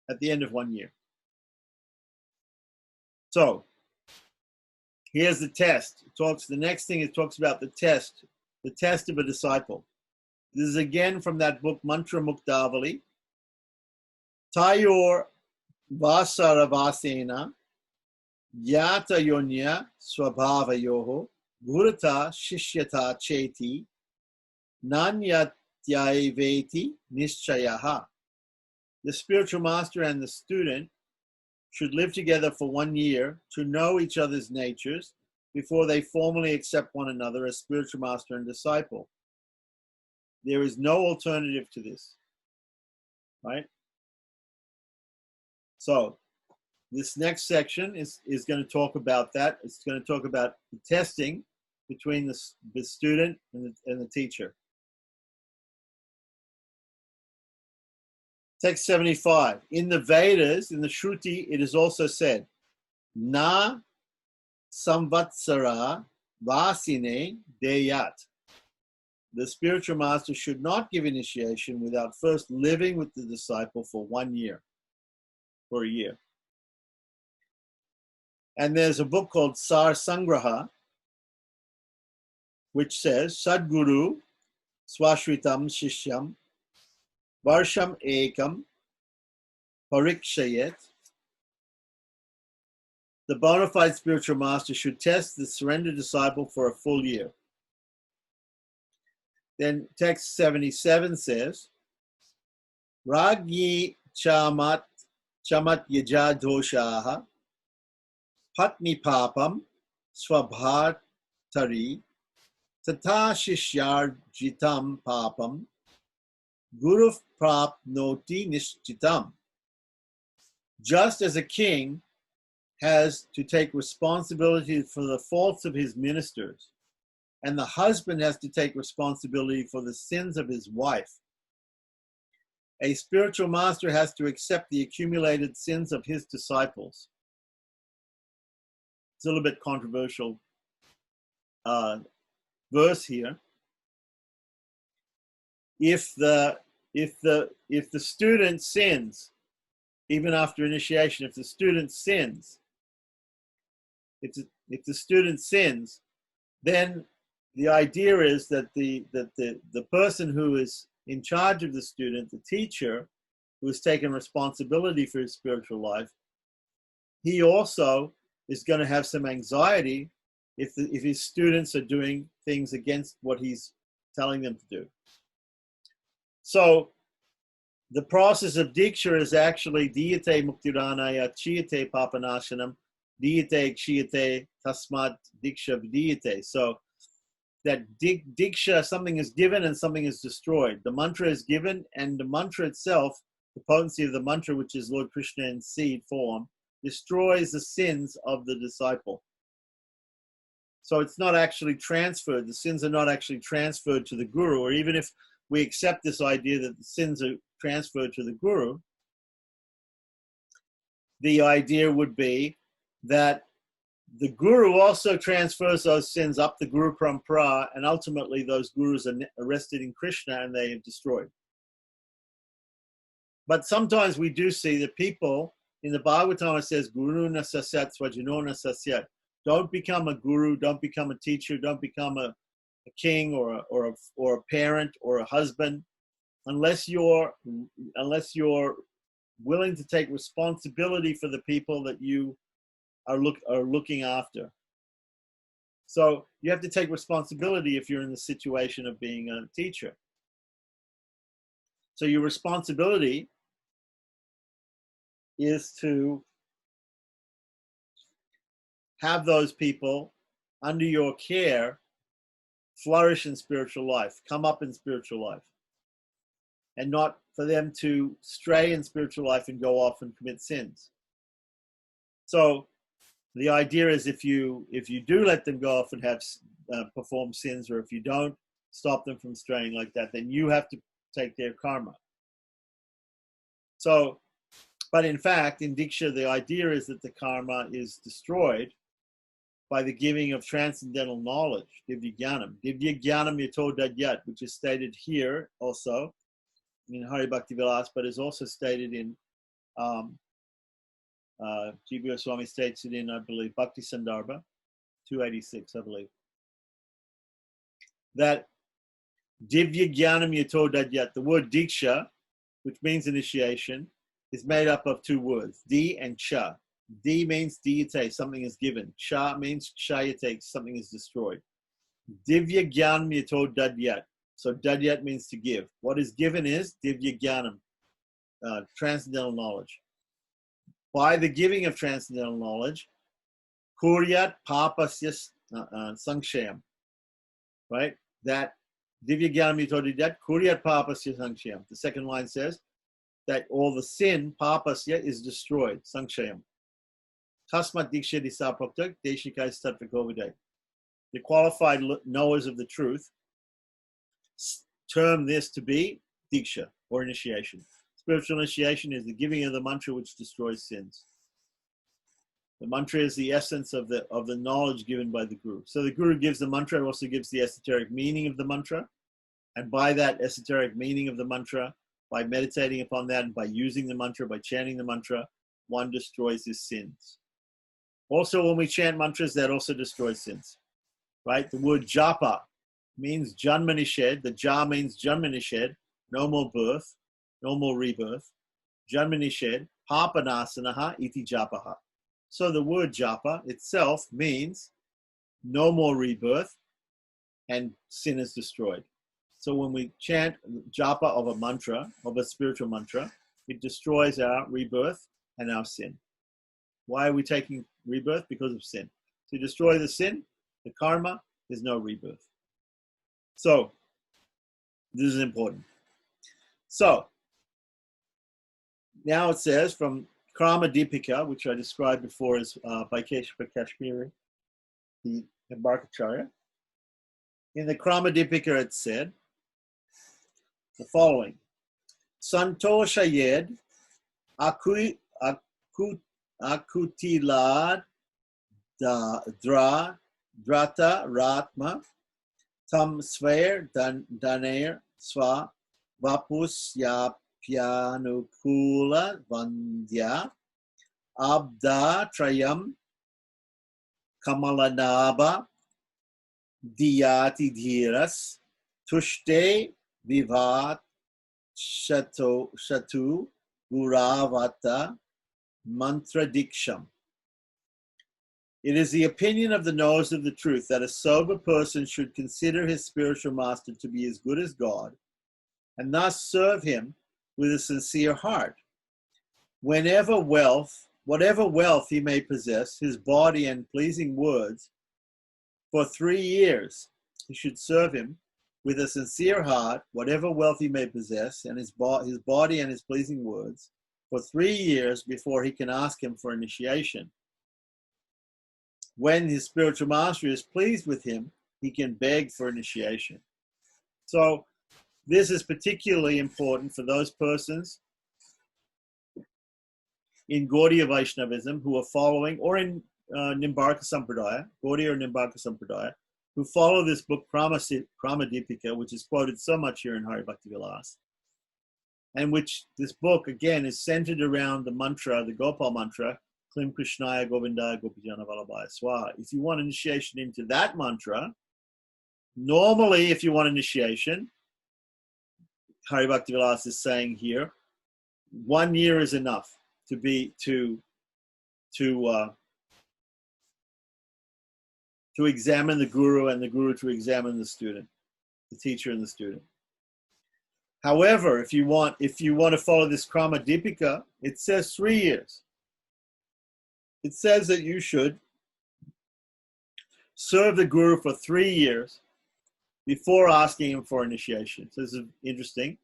at the end of 1 year. So here's the test. The next thing it talks about the test of a disciple. This is again from that book, Mantra Muktavali. Tayor Vasaravasena Yata Yonya Swabhavayoho Gurata Shishyata Cheti Nanyatyayveti Nishchayaha. The spiritual master and the student should live together for 1 year to know each other's natures before they formally accept one another as spiritual master and disciple. There is no alternative to this, right? So this next section is going to talk about that. It's going to talk about the testing between the student and the teacher. Text 75. In the Vedas, in the Shruti, it is also said, Na samvatsara vasine deyat. The spiritual master should not give initiation without first living with the disciple for 1 year, for a year. And there's a book called Sar Sangraha, which says, Sadguru swashritam shishyam varsham ekam parikshayet. The bona fide spiritual master should test the surrendered disciple for a full year. Then text 77 says, Ragyi chamat yaja doshaha patni papam swabhatari tata shishyar jitam papam guru prapnoti nishchitam. Just as a king has to take responsibility for the faults of his ministers, and the husband has to take responsibility for the sins of his wife, a spiritual master has to accept the accumulated sins of his disciples. It's a little bit controversial verse here. If the student sins, even after initiation, if the student sins, then the idea is that the person who is in charge of the student, the teacher, who has taken responsibility for his spiritual life, he also is going to have some anxiety if his students are doing things against what he's telling them to do. So the process of diksha is actually diyate muktiranaya chiyate papanashanam diyate kshiyate tasmat diksha vidiyate. So that diksha, something is given and something is destroyed. The mantra is given, and the mantra itself, the potency of the mantra, which is Lord Krishna in seed form, destroys the sins of the disciple. So it's not actually transferred. The sins are not actually transferred to the guru, or even if we accept this idea that the sins are transferred to the guru, the idea would be that the guru also transfers those sins up the guru parampara, and ultimately those gurus are arrested in Krishna and they are destroyed. But sometimes we do see that people, in the Bhagavatam it says, Guru na sasyat swajano na sasyat. Don't become a guru, don't become a teacher, don't become a king or a parent or a husband unless you're willing to take responsibility for the people that you are looking after. So you have to take responsibility if you're in the situation of being a teacher. So your responsibility is to have those people under your care flourish in spiritual life, come up in spiritual life, and not for them to stray in spiritual life and go off and commit sins. So the idea is if you do let them go off and have perform sins, or if you don't stop them from straying like that, then you have to take their karma. So, but in fact, in Diksha, the idea is that the karma is destroyed by the giving of transcendental knowledge, Divya Jnanam. Divya Jnanam Yato Dadyat, which is stated here also in Hari Bhakti Vilasa, but is also stated in Jiva Goswami states it in, I believe, Bhakti Sandarbha 286, I believe. That Divya Jnanam Yato Dadyat, the word Diksha, which means initiation, is made up of two words, Di and Cha. Di means diyate, something is given. Cha means kshayate, something is destroyed. Divya Jnanam Yato Dadyat. So Dadyat means to give. What is given is Divya Jnanam, transcendental knowledge. By the giving of transcendental knowledge, Kuryat Papasya Sankshayam. Right? That Divya Jnanam Yato Dadyat, Kuryat Papasya Sankshayam. The second line says that all the sin, Papasya, is destroyed. Sankshayam. Tasmat Diksha Disapoktak Deshikai Statvakovide. The qualified knowers of the truth term this to be Diksha, or initiation. Spiritual initiation is the giving of the mantra which destroys sins. The mantra is the essence of the knowledge given by the Guru. So the Guru gives the mantra and also gives the esoteric meaning of the mantra. And by that esoteric meaning of the mantra, by meditating upon that and by using the mantra, by chanting the mantra, one destroys his sins. Also, when we chant mantras, that also destroys sins. Right? The word japa means janma nishedh. The ja means janma nishedh, no more birth, no more rebirth. Janma nishedh, papanasanaha iti japaha. So the word japa itself means no more rebirth and sin is destroyed. So when we chant japa of a mantra, of a spiritual mantra, it destroys our rebirth and our sin. Why are we taking rebirth? Because of sin. To destroy the sin, the karma, there's no rebirth. So, this is important. So, now it says from Krama Dipika, which I described before as by Keshava Kashmiri, the Embarkacharya. In the Krama Dipika it said the following. Santosha yed akutilad drata ratma tam sver daner sva vapusya pyanukula vandya abda trayam kamalanaba diyati dhiras tushte vivat shatu guravata mantra diksham. It is the opinion of the knowers of the truth that a sober person should consider his spiritual master to be as good as God, and thus serve him with a sincere heart. Whatever wealth he may possess, his body and pleasing words, for 3 years he should serve him with a sincere heart, whatever wealth he may possess, and his body and his pleasing words, for 3 years before he can ask him for initiation. When his spiritual master is pleased with him, he can beg for initiation. So this is particularly important for those persons in Gaudiya Vaishnavism who are following, or in Nimbarka Sampradaya, Gaudiya or Nimbarka Sampradaya, who follow this book Krama Dipika, which is quoted so much here in Hari Bhakti Vilasa, and which this book again is centered around the mantra, the Gopal mantra, Klim Krishnaya Govindaya Gopijana Vallabhaya Swaha. If you want initiation into that mantra, normally if you want initiation, Hari Bhakti Vilasa is saying here, 1 year is enough to examine the guru and the guru to examine the student, the teacher and the student. However, if you want to follow this Krama Dipika, it says 3 years. It says that you should serve the guru for 3 years before asking him for initiation. So this is interesting.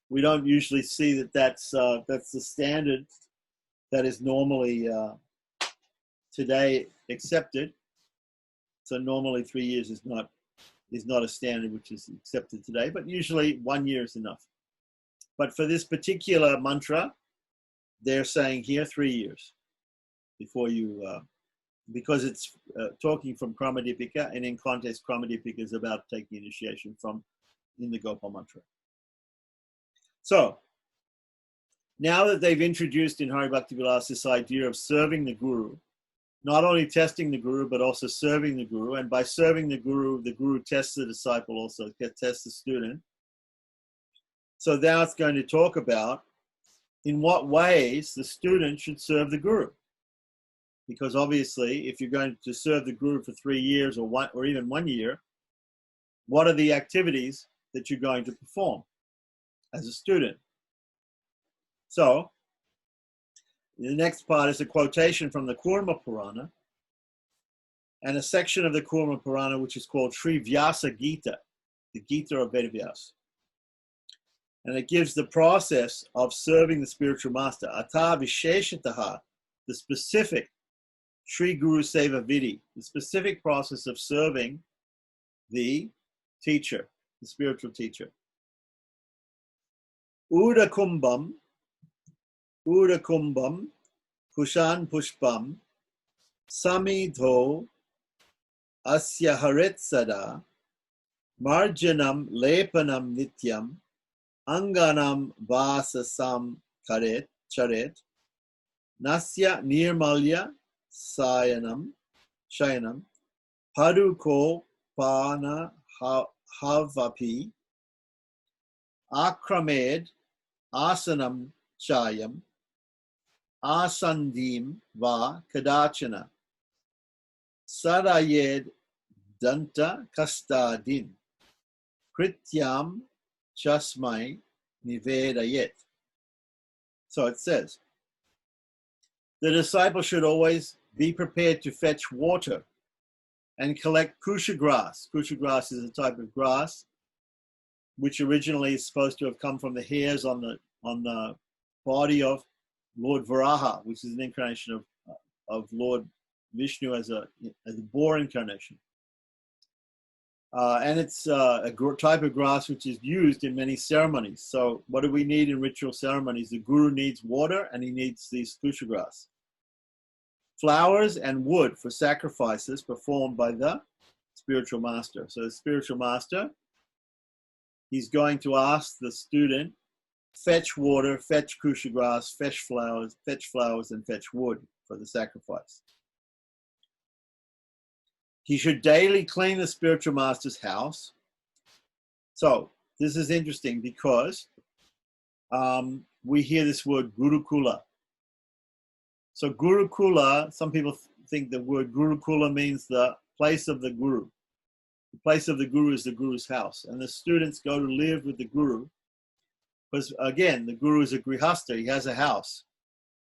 We don't usually see that that's the standard that is normally today accepted. So normally 3 years is not a standard which is accepted today, but usually 1 year is enough. But for this particular mantra, they're saying here 3 years before you, because it's talking from Kramadipika, and in context, Kramadipika is about taking initiation from in the Gopal mantra. So now that they've introduced in Hari Bhakti Vilasa this idea of serving the Guru, not only testing the Guru, but also serving the Guru. And by serving the Guru tests the disciple also, tests the student. So now it's going to talk about in what ways the student should serve the Guru. Because obviously, if you're going to serve the Guru for 3 years or even 1 year, what are the activities that you're going to perform as a student? So, the next part is a quotation from the Kurma Purana and a section of the Kurma Purana which is called Sri Vyasa Gita, the Gita of Vedavyasa. And it gives the process of serving the spiritual master, Ata Visheshataha, the specific Sri Guru Seva Vidhi, the specific process of serving the teacher, the spiritual teacher. Uda Kumbam, Kushan Pushpam, Samidho, Asya Harit Sada, Marjanam Lepanam Nityam, Anganam Vasasam Karet, Charet, Nasya Nirmalya Shayanam, Paduko Pana Havapi, Akramed Asanam Chayam, Asandim Va Kadachana, Sarayed Danta Kastadin, Krityam Chasmai Nivedayet. So it says, the disciple should always be prepared to fetch water and collect kusha grass. Kusha grass is a type of grass which originally is supposed to have come from the hairs on the body of Lord Varaha, which is an incarnation of Lord Vishnu as a boar incarnation. And it's a type of grass which is used in many ceremonies. So what do we need in ritual ceremonies? The Guru needs water and he needs these kusha grass. Flowers and wood for sacrifices performed by the spiritual master. So the spiritual master, he's going to ask the student, fetch water, fetch kusha grass, fetch flowers, and fetch wood for the sacrifice. He should daily clean the spiritual master's house. So this is interesting because we hear this word Gurukula. So Gurukula, some people think the word Gurukula means the place of the Guru. The place of the Guru is the Guru's house. And the students go to live with the Guru. Because again, the Guru is a grihasta, he has a house,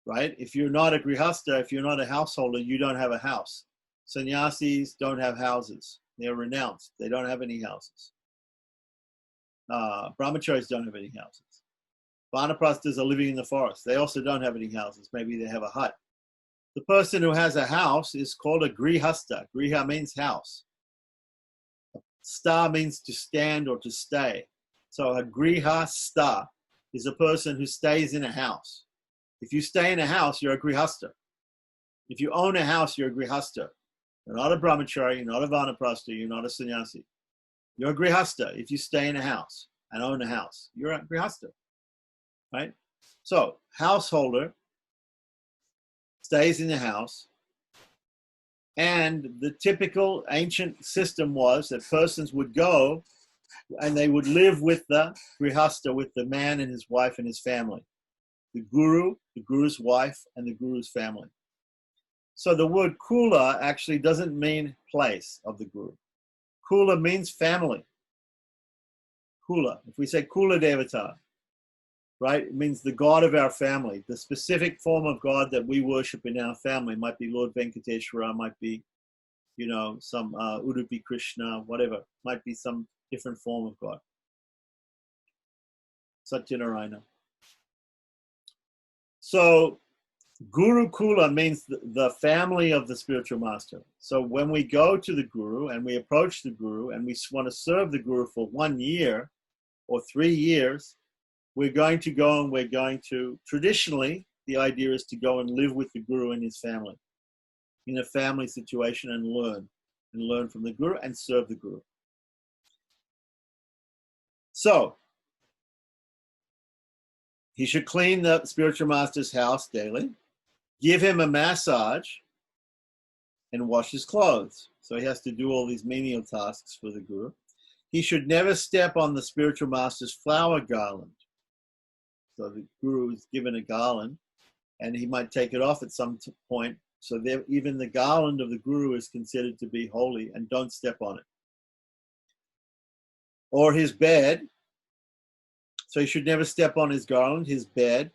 right? If you're not a grihasta, if you're not a householder, you don't have a house. Sannyasis don't have houses. They're renounced. They don't have any houses. Brahmacharis don't have any houses. Vanaprasthas are living in the forest. They also don't have any houses. Maybe they have a hut. The person who has a house is called a grihasta. Griha means house. Sta means to stand or to stay. So a grihasta is a person who stays in a house. If you stay in a house, you're a grihasta. If you own a house, you're a grihasta. You're not a brahmachari, you're not a vanaprastha, you're not a sannyasi. You're a grihasta if you stay in a house and own a house. You're a grihasta, right? So, householder stays in the house, and the typical ancient system was that persons would go and they would live with the grihasta, with the man and his wife and his family. The guru's wife, and the guru's family. So the word kula actually doesn't mean place of the guru. Kula means family. Kula. If we say kula devata, right, it means the God of our family. The specific form of God that we worship in our family might be Lord Venkateshwara, might be you know, some Udupi Krishna, whatever, might be some different form of God. Satyanarayana. So Gurukula means the family of the spiritual master. So when we go to the Guru and we approach the Guru and we want to serve the Guru for 1 year or 3 years, we're going to go and we're going to, traditionally, the idea is to go and live with the Guru and his family in a family situation and learn from the Guru and serve the Guru. So, he should clean the spiritual master's house daily, give him a massage, and wash his clothes. So he has to do all these menial tasks for the Guru. He should never step on the spiritual master's flower garland. So the Guru is given a garland, and he might take it off at some point. So there, even the garland of the Guru is considered to be holy, and don't step on it. Or his bed. So he should never step on his garland, his bed,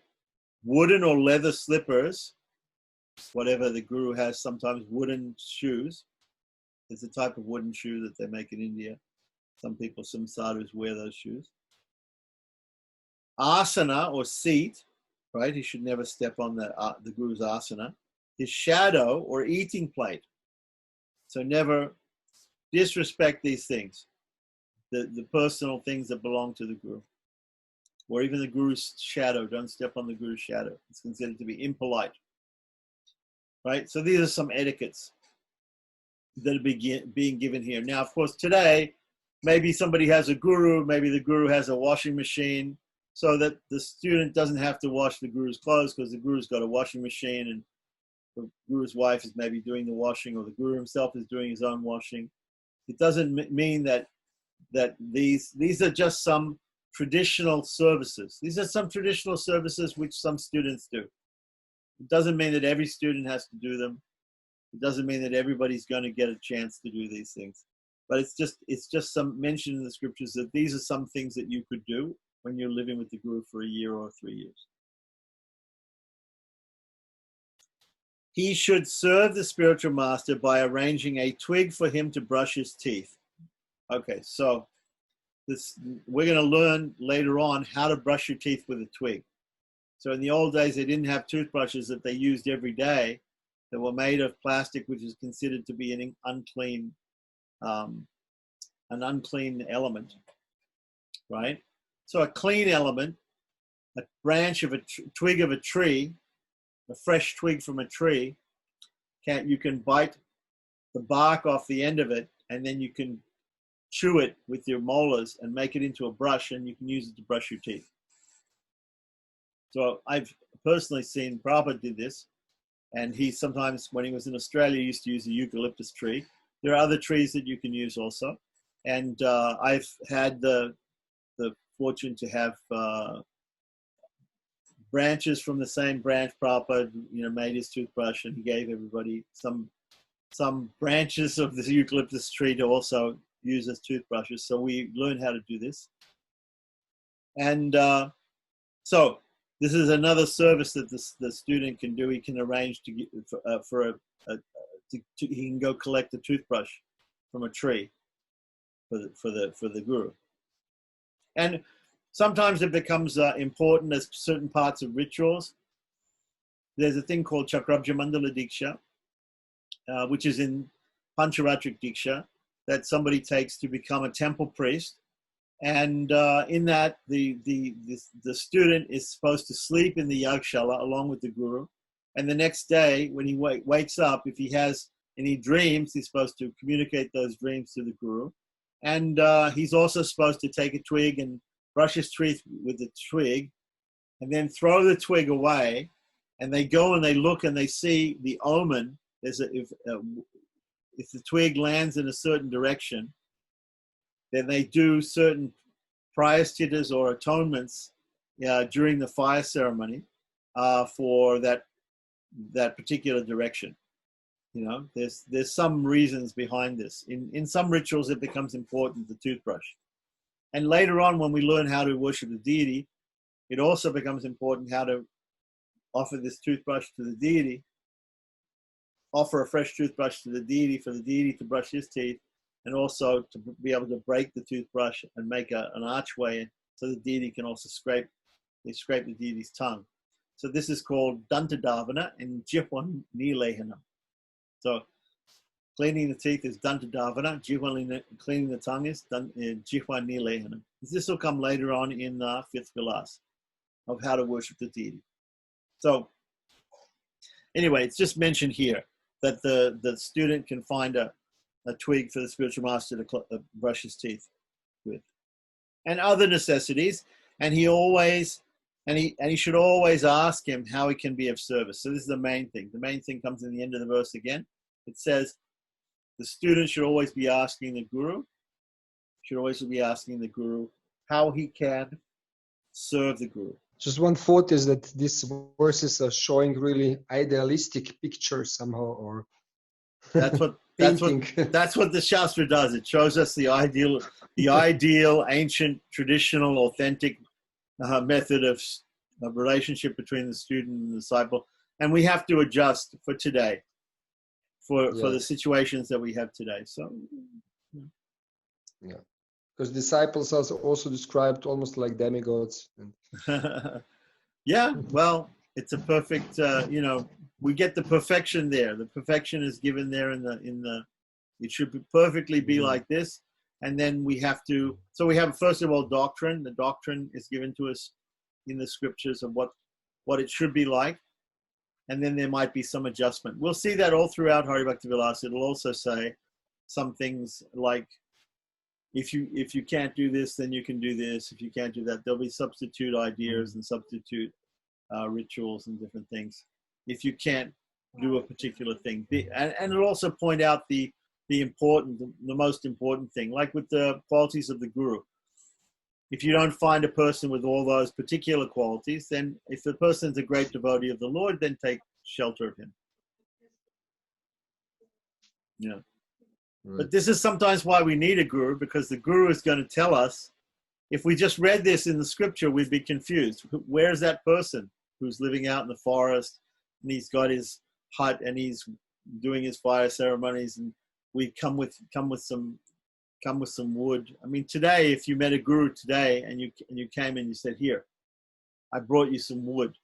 wooden or leather slippers, whatever the Guru has, sometimes wooden shoes. It's a type of wooden shoe that they make in India. Some people, some sadhus wear those shoes. Asana or seat, right? He should never step on the Guru's asana. His shadow or eating plate. So never disrespect these things, the personal things that belong to the Guru. Or even the Guru's shadow. Don't step on the Guru's shadow. It's considered to be impolite. Right? So these are some etiquettes that are being given here. Now, of course, today, maybe somebody has a Guru, maybe the Guru has a washing machine, so that the student doesn't have to wash the Guru's clothes because the Guru's got a washing machine and the Guru's wife is maybe doing the washing, or the Guru himself is doing his own washing. It doesn't mean that these are just some traditional services. These are some traditional services which some students do. It doesn't mean that every student has to do them. It doesn't mean that everybody's going to get a chance to do these things. But it's just some mention in the scriptures that these are some things that you could do when you're living with the Guru for 1 year or 3 years. He should serve the spiritual master by arranging a twig for him to brush his teeth. Okay, so we're going to learn later on how to brush your teeth with a twig. So in the old days, they didn't have toothbrushes that they used every day that were made of plastic, which is considered to be an unclean element, right? So a clean element, a branch of a twig of a tree, a fresh twig from a tree, you can bite the bark off the end of it, and then you can chew it with your molars and make it into a brush, and you can use it to brush your teeth. So I've personally seen Prabhupada did this, and he sometimes, when he was in Australia, used to use a eucalyptus tree. There are other trees that you can use also, and I've had the fortune to have branches from the same branch. Prabhupada, made his toothbrush, and he gave everybody some branches of the eucalyptus tree to also use as toothbrushes. So we learned how to do this. And so this is another service that the student can do. He can arrange to get he can go collect a toothbrush from a tree for the Guru. And sometimes it becomes important as certain parts of rituals. There's a thing called Chakrabja Mandala Diksha, which is in Pancharatrik Diksha, that somebody takes to become a temple priest. And in that, the student is supposed to sleep in the yagshala along with the Guru. And the next day, when he wakes up, if he has any dreams, he's supposed to communicate those dreams to the Guru. And he's also supposed to take a twig and brush his teeth with the twig, and then throw the twig away. And they go and they look and they see the omen. If the twig lands in a certain direction, then they do certain prayaschitas or atonements during the fire ceremony for that particular direction. There's some reasons behind this. In some rituals, it becomes important, the toothbrush. And later on, when we learn how to worship the deity, it also becomes important how to offer this toothbrush to the deity. offer a fresh toothbrush to the deity for the deity to brush his teeth, and also to be able to break the toothbrush and make an archway so the deity can also scrape the deity's tongue. So this is called Dantadavana and Jihwa Nilehana. So cleaning the teeth is Dantadavana, cleaning the tongue is Jihwa Nilehana. This will come later on in 5th Vilasa of how to worship the deity. So anyway, it's just mentioned here that the student can find a twig for the spiritual master to brush his teeth with, and other necessities. And he should always ask him how he can be of service. So this is the main thing. The main thing comes in the end of the verse again. It says the student should always be asking the guru, how he can serve the guru. Just one thought is that these verses are showing really idealistic picture somehow, or that's what the Shastra does. It shows us the ideal, ancient, traditional, authentic method of relationship between the student and the disciple, and we have to adjust for today, for the situations that we have today. So, yeah, because disciples are also described almost like demigods. Yeah, well, it's a perfect. We get the perfection there. The perfection is given there in the. It should perfectly be like this. And then we have to, so we have, first of all, doctrine. The doctrine is given to us in the scriptures of what it should be like. And then there might be some adjustment. We'll see that all throughout Hari Bhakti Vilasa. It'll also say some things like, if you can't do this, then you can do this. If you can't do that, there'll be substitute ideas and substitute rituals and different things. If you can't do a particular thing. And it'll also point out the most important thing, like with the qualities of the guru. If you don't find a person with all those particular qualities, then if the person's a great devotee of the Lord, then take shelter of him. Yeah. Right. But this is sometimes why we need a guru, because the guru is going to tell us. If we just read this in the scripture, we'd be confused. Where's that person who's living out in the forest and he's got his hut and he's doing his fire ceremonies, and we come with some wood. I mean, today, if you met a guru today and you came and you said, "Here, I brought you some wood,"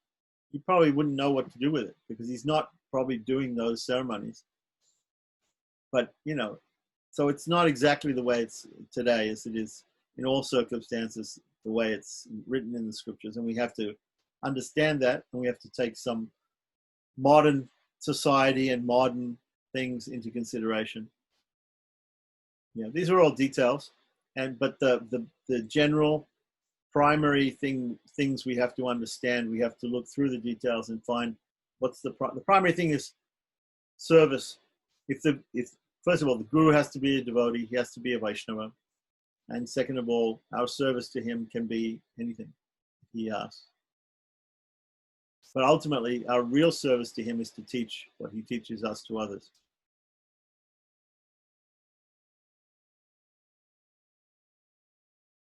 you probably wouldn't know what to do with it, because he's not probably doing those ceremonies. But so it's not exactly the way it's today as it is in all circumstances, the way it's written in the scriptures, and we have to understand that, and we have to take some modern society and modern things into consideration. Yeah, these are all details, but the general primary things we have to understand. We have to look through the details and find what's the primary thing is service. If first of all, the guru has to be a devotee, he has to be a Vaishnava, and second of all, our service to him can be anything he asks. But ultimately, our real service to him is to teach what he teaches us to others.